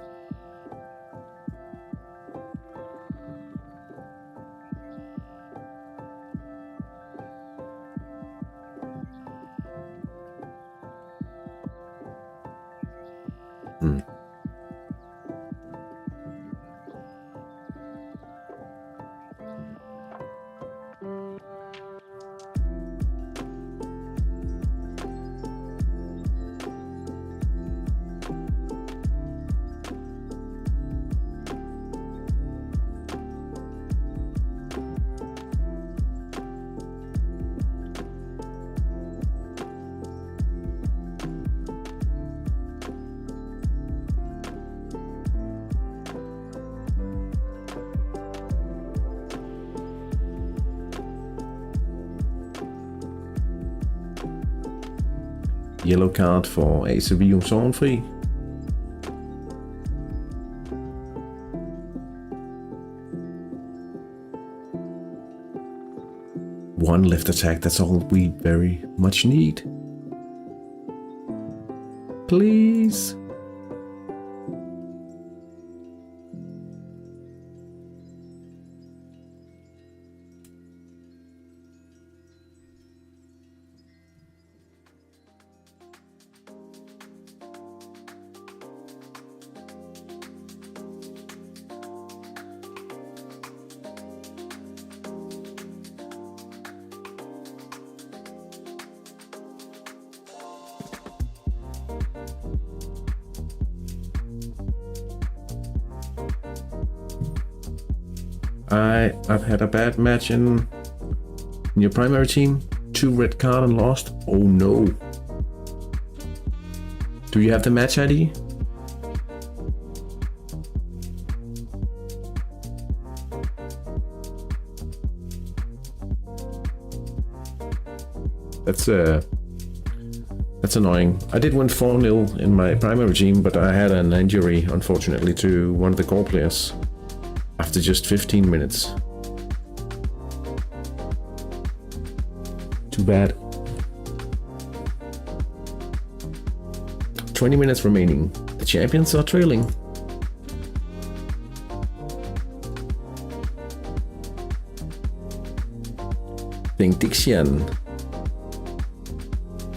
Yellow card for ACV Sorgenfri. One left attack, that's all we very much need. Please. I've had a bad match in your primary team. 2 red card and lost. Oh no. Do you have the match ID? That's annoying. I did win 4-0 in my primary team, but I had an injury, unfortunately, to one of the core players after just 15 minutes. Too bad. 20 minutes remaining. The champions are trailing. Benediction,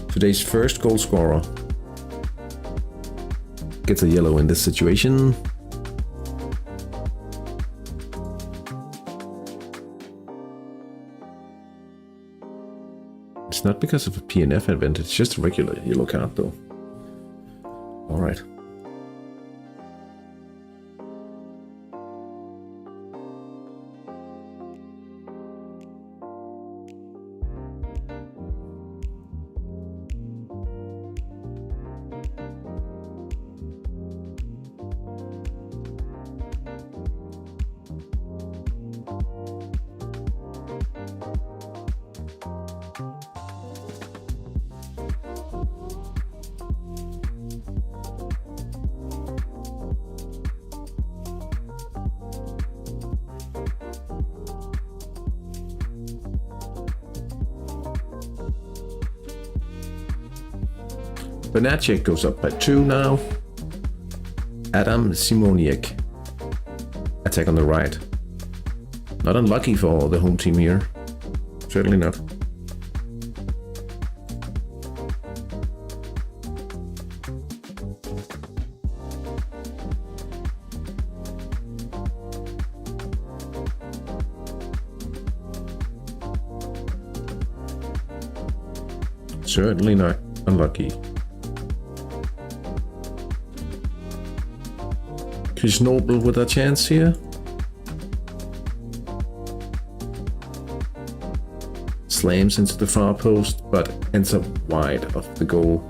today's first goal scorer, gets a yellow in this situation. It's not because of a PNF event, it's just a regular yellow card though. Alright. Benacek goes up by 2 now. Adam Simoniak. Attack on the right. Not unlucky for the home team here. Certainly not. Certainly not unlucky. Chris Noble with a chance here. Slams into the far post, but ends up wide of the goal.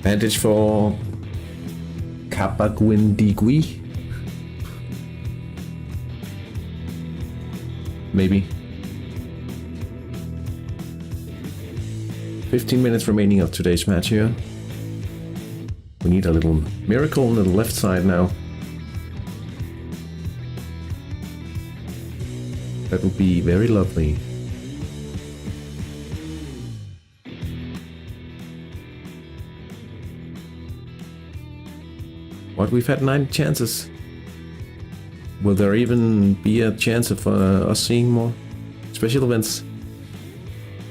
Advantage for Kapagwindigui. Maybe. 15 minutes remaining of today's match here. We need a little miracle on the left side now. That would be very lovely. What, we've had 9 chances. Will there even be a chance of us seeing more special events?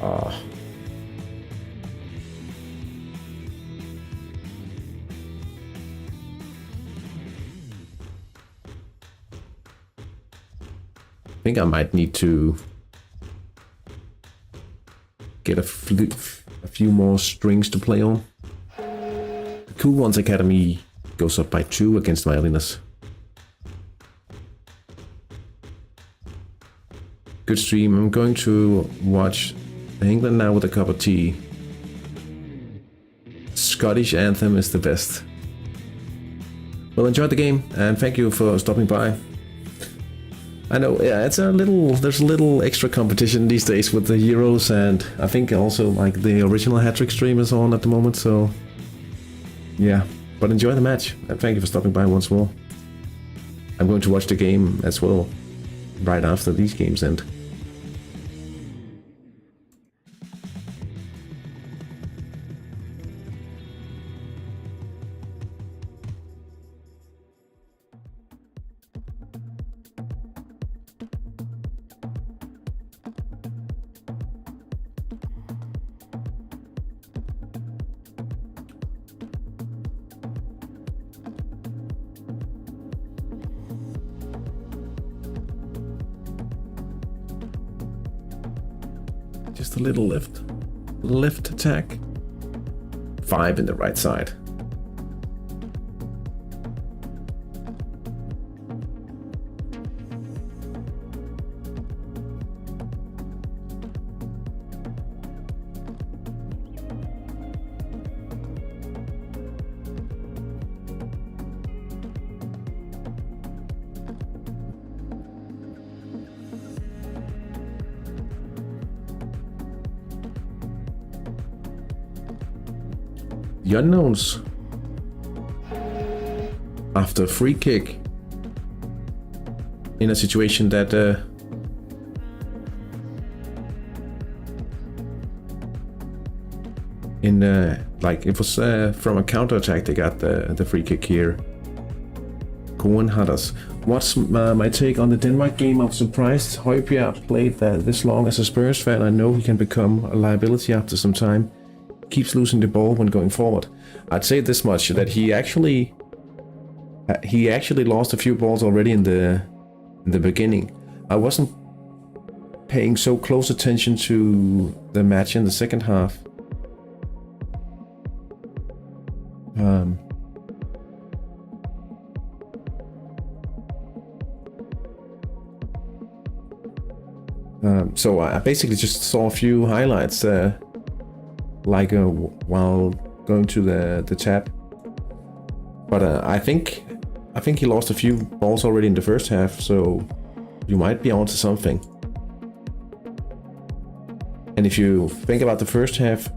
I think I might need to get a few more strings to play on. The Cool Ones Academy goes up by 2 against Marinos. Good stream. I'm going to watch England now with a cup of tea. Scottish anthem is the best. Well, enjoy the game, and thank you for stopping by. I know, yeah, there's a little extra competition these days with the Heroes, and I think also like the original hat-trick stream is on at the moment, so yeah. But enjoy the match, and thank you for stopping by once more. I'm going to watch the game as well, right after these games end. Just a little left attack. 5 in the right side. The unknowns after a free kick in a situation that like it was from a counter attack they got the free kick here. Cohen Hatters. What's my take on the Denmark game? I'm surprised Højbjerg played this long. As a Spurs fan, I know he can become a liability after some time. Keeps losing the ball when going forward. I'd say this much, that he actually lost a few balls already in the beginning. I wasn't paying so close attention to the match in the second half. So I basically just saw a few highlights while going to the tab, but I think he lost a few balls already in the first half, so you might be onto something. And if you think about the first half,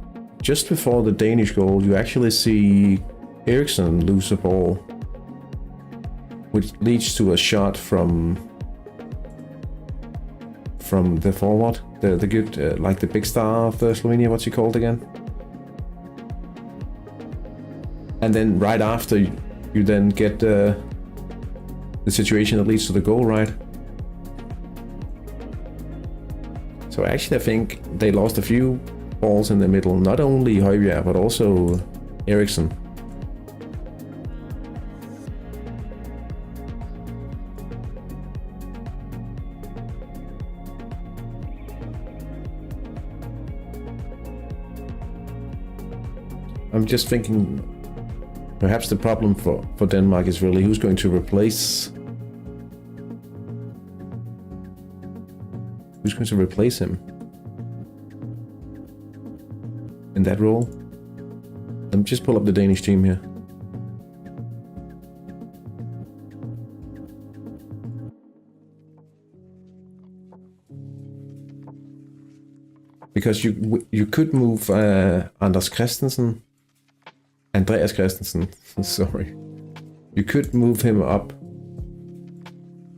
just before the Danish goal, you actually see Eriksen lose a ball, which leads to a shot from the forward, the good like the big star of Slovenia. What's he called again? And then right after, you then get the situation that leads to the goal, right? So actually, I think they lost a few balls in the middle. Not only Højbjerg, but also Eriksen. I'm just thinking, perhaps the problem for Denmark is really who's going to replace him in that role. Let me just pull up the Danish team here. Because you could move Andreas Christensen, sorry. You could move him up,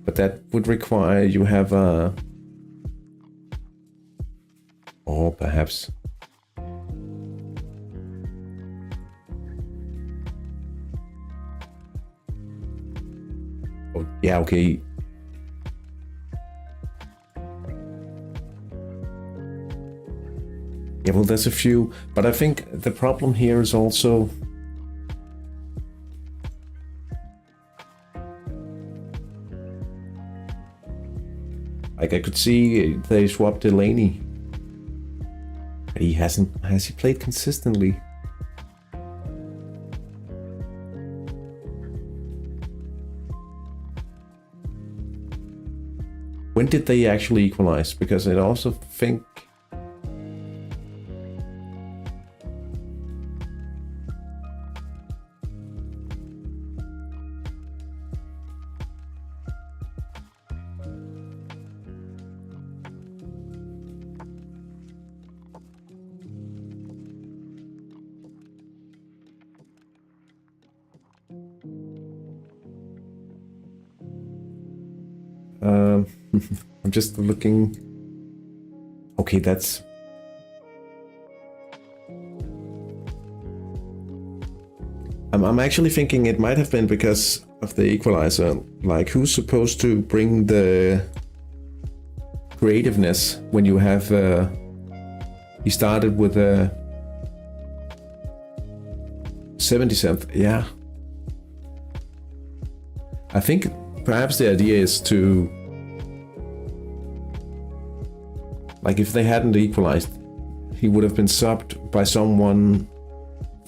but that would require you have a... Or perhaps... Oh, yeah, okay. Yeah, well, there's a few, but I think the problem here is also... Like, I could see they swapped Delaney. But he hasn't... Has he played consistently? When did they actually equalize? Because I also think... I'm just looking. Okay, that's. I'm actually thinking it might have been because of the equalizer. Like, who's supposed to bring the creativeness when you have? He started with a 77th. Yeah. I think perhaps the idea is to, like, if they hadn't equalized, he would have been subbed by someone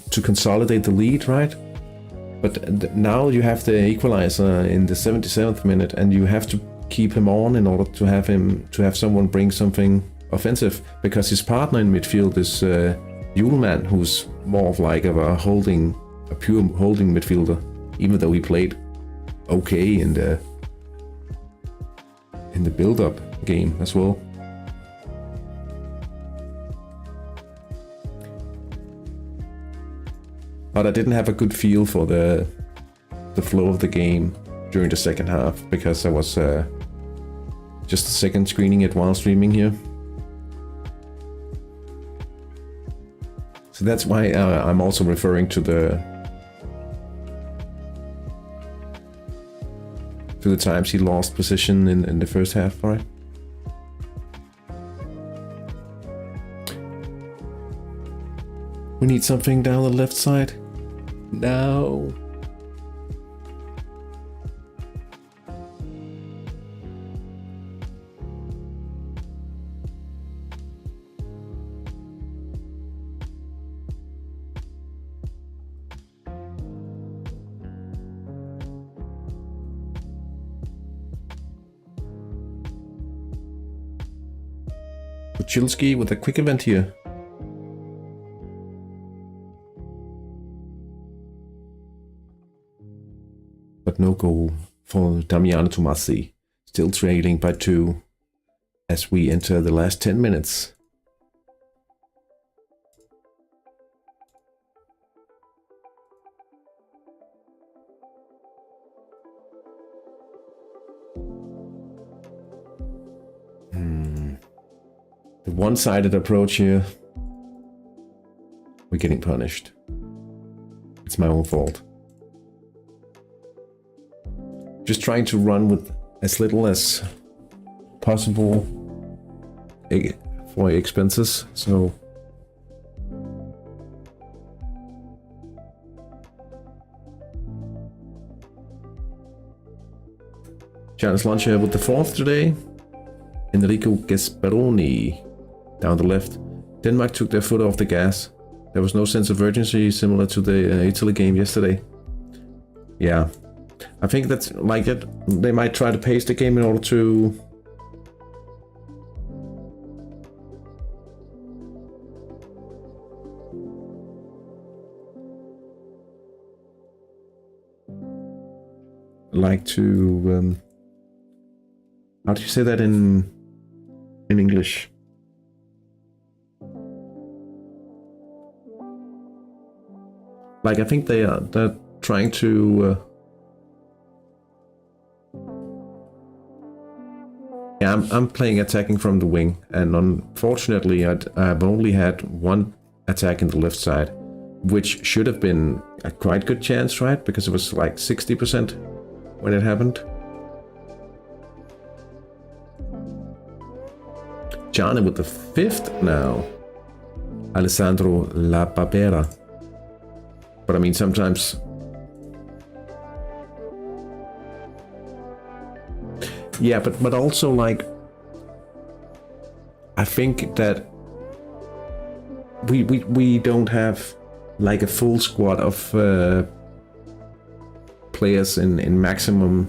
to consolidate the lead, right? But now you have the equalizer in the 77th minute, and you have to keep him on in order to have someone bring something offensive, because his partner in midfield is Hjulmand, who's more of like a pure holding midfielder, even though he played okay in the build-up game as well. But I didn't have a good feel for the flow of the game during the second half, because I was just a second screening it while streaming here. So that's why I'm also referring to the times he lost position in the first half, right? We need something down the left side. No. Kuchilski with a quick event here. But no goal for Damiano Tomasi. Still trailing by 2 as we enter the last 10 minutes. The one-sided approach here. We're getting punished. It's my own fault. Just trying to run with as little as possible for expenses, so Chance Launcher with the 4th today. Enrico Gasparoni down the left. Denmark took their foot off the gas. There was no sense of urgency, similar to the Italy game yesterday. Yeah, I think that's like it. They might try to pace the game in order to how do you say that in English? Like, I think they're trying to yeah, I'm playing attacking from the wing, and unfortunately I've only had one attack in the left side, which should have been a quite good chance, right? Because it was like 60% when it happened. Gianni with the 5th now. Alessandro La Papera. But I mean, sometimes yeah, but also, like, I think that we don't have like a full squad of players in maximum.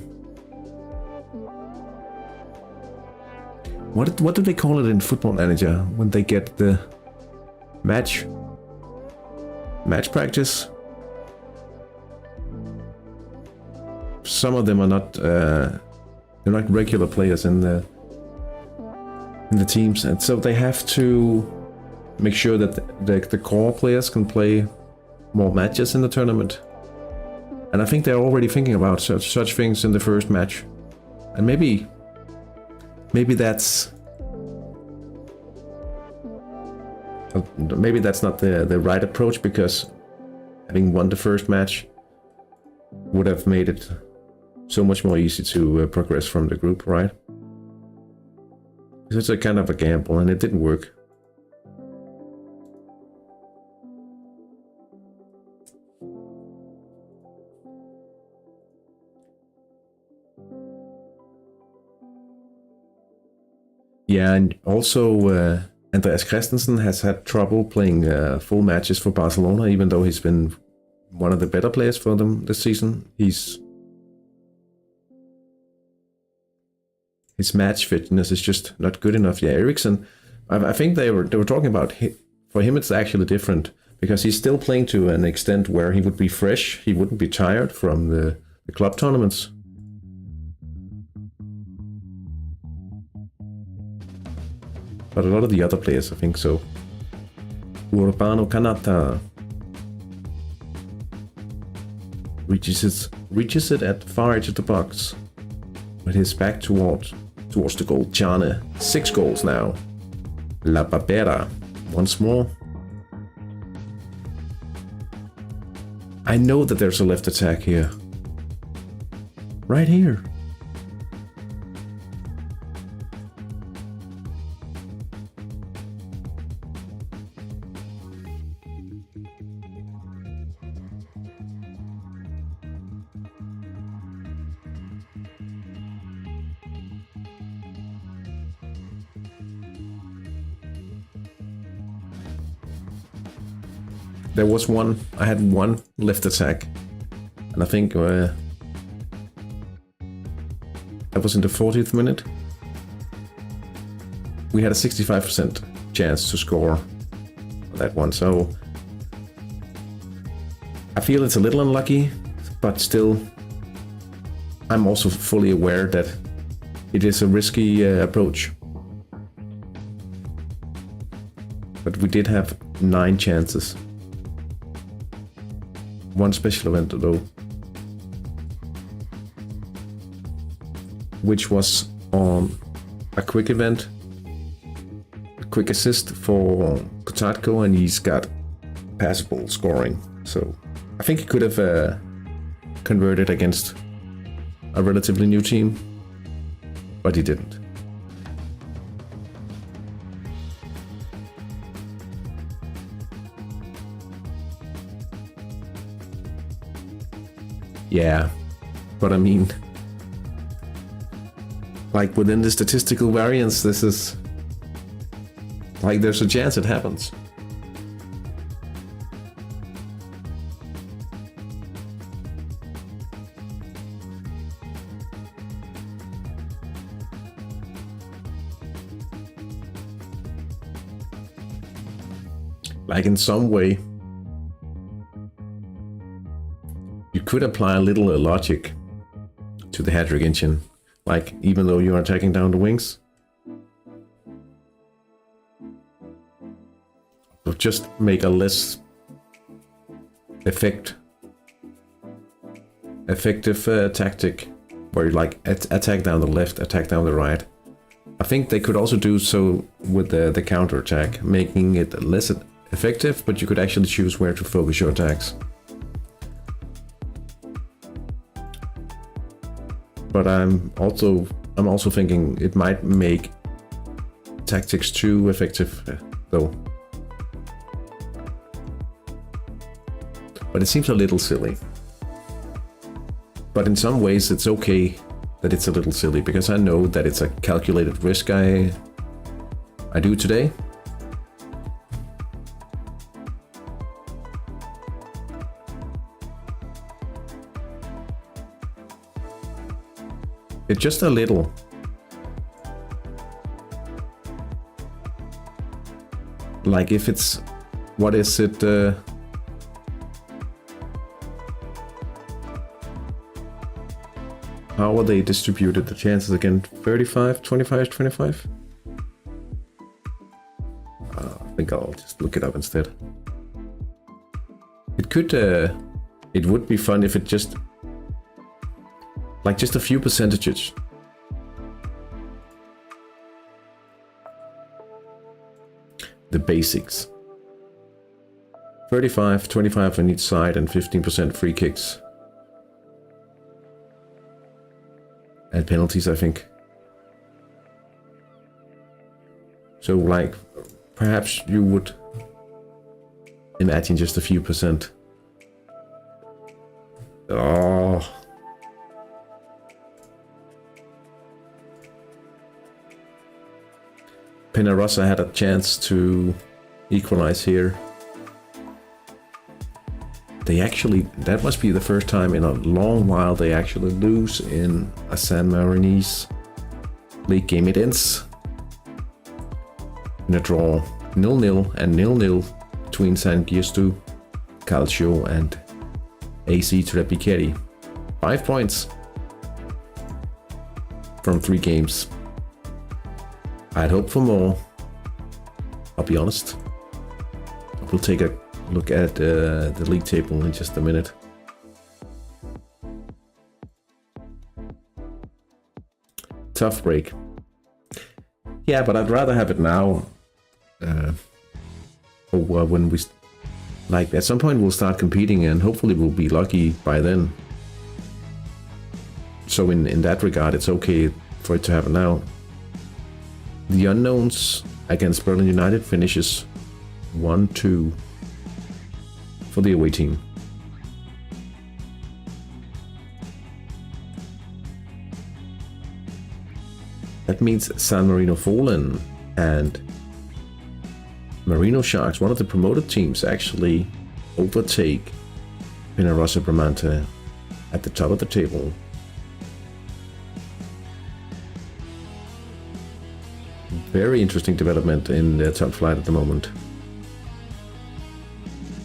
What do they call it in Football Manager when they get the match practice? Some of them are not they're not regular players in the teams, and so they have to make sure that the core players can play more matches in the tournament. And I think they're already thinking about such things in the first match, and maybe maybe that's not the right approach, because having won the first match would have made it so much more easy to progress from the group, right? It's a kind of a gamble, and it didn't work. Yeah, and also Andreas Christensen has had trouble playing full matches for Barcelona, even though he's been one of the better players for them this season. His match fitness is just not good enough. Yeah, Eriksen, I think they were talking about for him it's actually different, because he's still playing to an extent where he would be fresh, he wouldn't be tired from the club tournaments. But a lot of the other players, I think so. Urbano Kanata reaches it at far edge of the box, with his back towards the goal. Tjane, 6 goals now. La Barbera, once more. I know that there's a left attack here. Right here. There was one, I had one left attack, and I think that was in the 40th minute. We had a 65% chance to score that one, so I feel it's a little unlucky, but still, I'm also fully aware that it is a risky approach. But we did have 9 chances. One special event though, which was on a quick event, a quick assist for Kotatko, and he's got passable scoring. So I think he could have converted against a relatively new team, but he didn't. Yeah, but I mean, like within the statistical variance, this is like there's a chance it happens. Like in some way, you could apply a little logic to the hat-trick engine, like even though you are attacking down the wings, but just make a less effective tactic where you like attack down the left, attack down the right. I think they could also do so with the counter attack, making it less effective, but you could actually choose where to focus your attacks. But I'm also thinking it might make tactics too effective, though. But it seems a little silly. But in some ways it's okay that it's a little silly, because I know that it's a calculated risk I do today. It's just a little. Like if it's, what is it? How are they distributed, the chances again? 35, 25, 25? I think I'll just look it up instead. It could, it would be fun if it just, like just a few percentages. the basics. 35, 25 on each side and 15% free kicks. And penalties, I think. So like, perhaps you would imagine just a few percent. Oh. Penarosa had a chance to equalize here. They actually, that must be the first time in a long while they actually lose in a San Marinese league game. It ends in a draw, 0-0 and 0-0 between San Giusto, Calcio and AC Trepicheri. 5 points from 3 games. I'd hope for more, I'll be honest. We'll take a look at the league table in just a minute. Tough break. Yeah, but I'd rather have it now. Or when we, like, at some point we'll start competing and hopefully we'll be lucky by then. So in that regard, it's okay for it to happen now. The unknowns against Berlin United finishes 1-2 for the away team. That means San Marino Fallen and Marino Sharks, one of the promoted teams, actually overtake Pinerossi Bramante at the top of the table. Very interesting development in the top flight at the moment.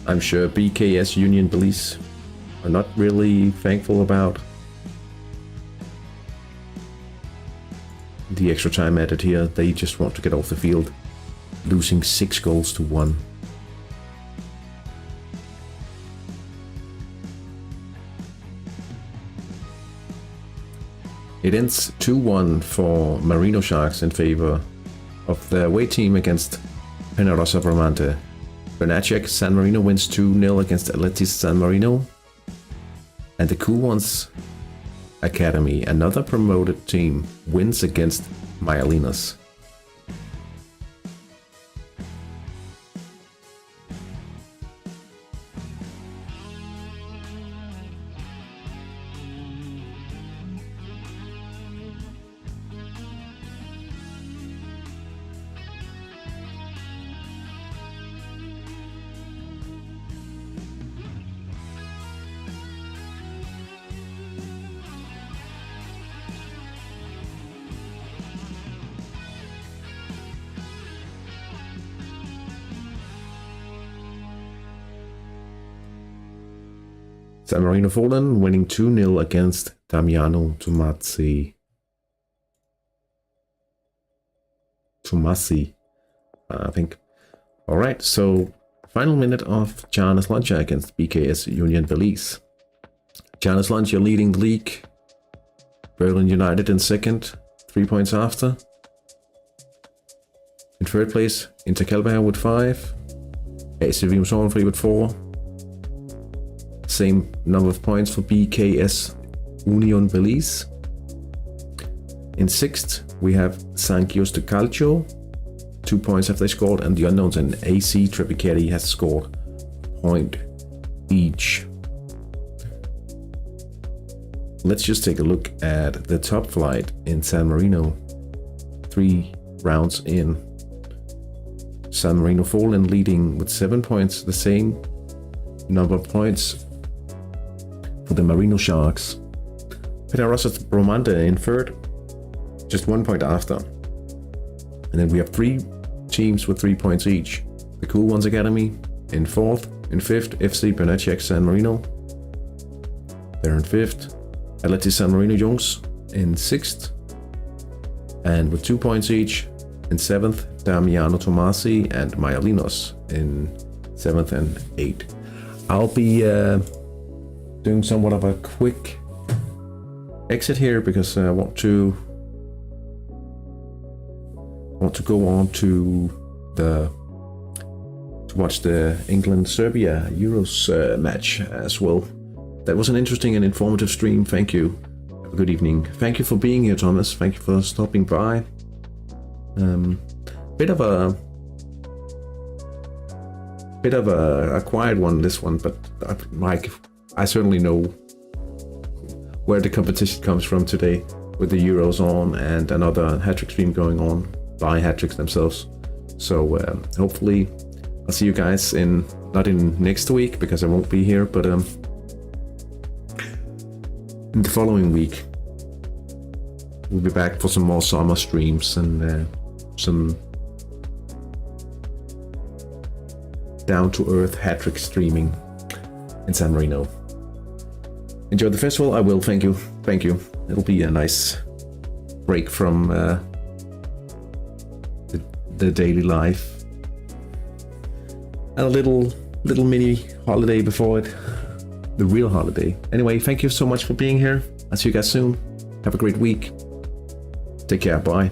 I'm sure BKS Union Belize are not really thankful about the extra time added here. They just want to get off the field, losing 6-1. It ends 2-1 for Marino Sharks in favor of the away team against Pinerossi Bramante. Bernacek San Marino wins 2-0 against Atletis San Marino. And the Cool Ones Academy, another promoted team, wins against Myalinas. San Marino Fallen winning 2-0 against Damiano Tomasi, I think. Alright, so final minute of Giannis Lancia against BKS Union Belize. Giannis Lancia leading the league. Berlin United in second, 3 points after. In third place, Inter Calbær with 5. AC Sorgenfri with 4. Same number of points for BKS Union Belize. In sixth, we have San Giusto Calcio. 2 points have they scored, and the unknowns and AC Trepicheri has scored a point each. Let's just take a look at the top flight in San Marino. 3 rounds in. San Marino Fallen leading with 7 points, the same number of points for the Marino Sharks. Pinerossi Bramante in third, just 1 point after. And then we have 3 teams with 3 points each. The Cool Ones Academy in fourth. In fifth, FC Bernacek San Marino. They're in fifth. Atletis San Marino Jungs in sixth. And with 2 points each. In seventh, Damiano Tomasi and Myalinos in seventh and eighth. I'll be doing somewhat of a quick exit here because I want to go on to the to watch the England-Serbia Euros match as well. That was an interesting and informative stream. Thank you. Have a good evening. Thank you for being here, Thomas. Thank you for stopping by. Bit of a quiet one, this one, but Mike, I certainly know where the competition comes from today, with the Euros on and another hat-trick stream going on by hat-tricks themselves. So hopefully I'll see you guys not in next week, because I won't be here, but in the following week we'll be back for some more summer streams and some down-to-earth hat-trick streaming in San Marino. Enjoy the festival. I will. Thank you. Thank you. It'll be a nice break from the daily life, and a little mini holiday before it, the real holiday. Anyway, thank you so much for being here. I'll see you guys soon. Have a great week. Take care. Bye.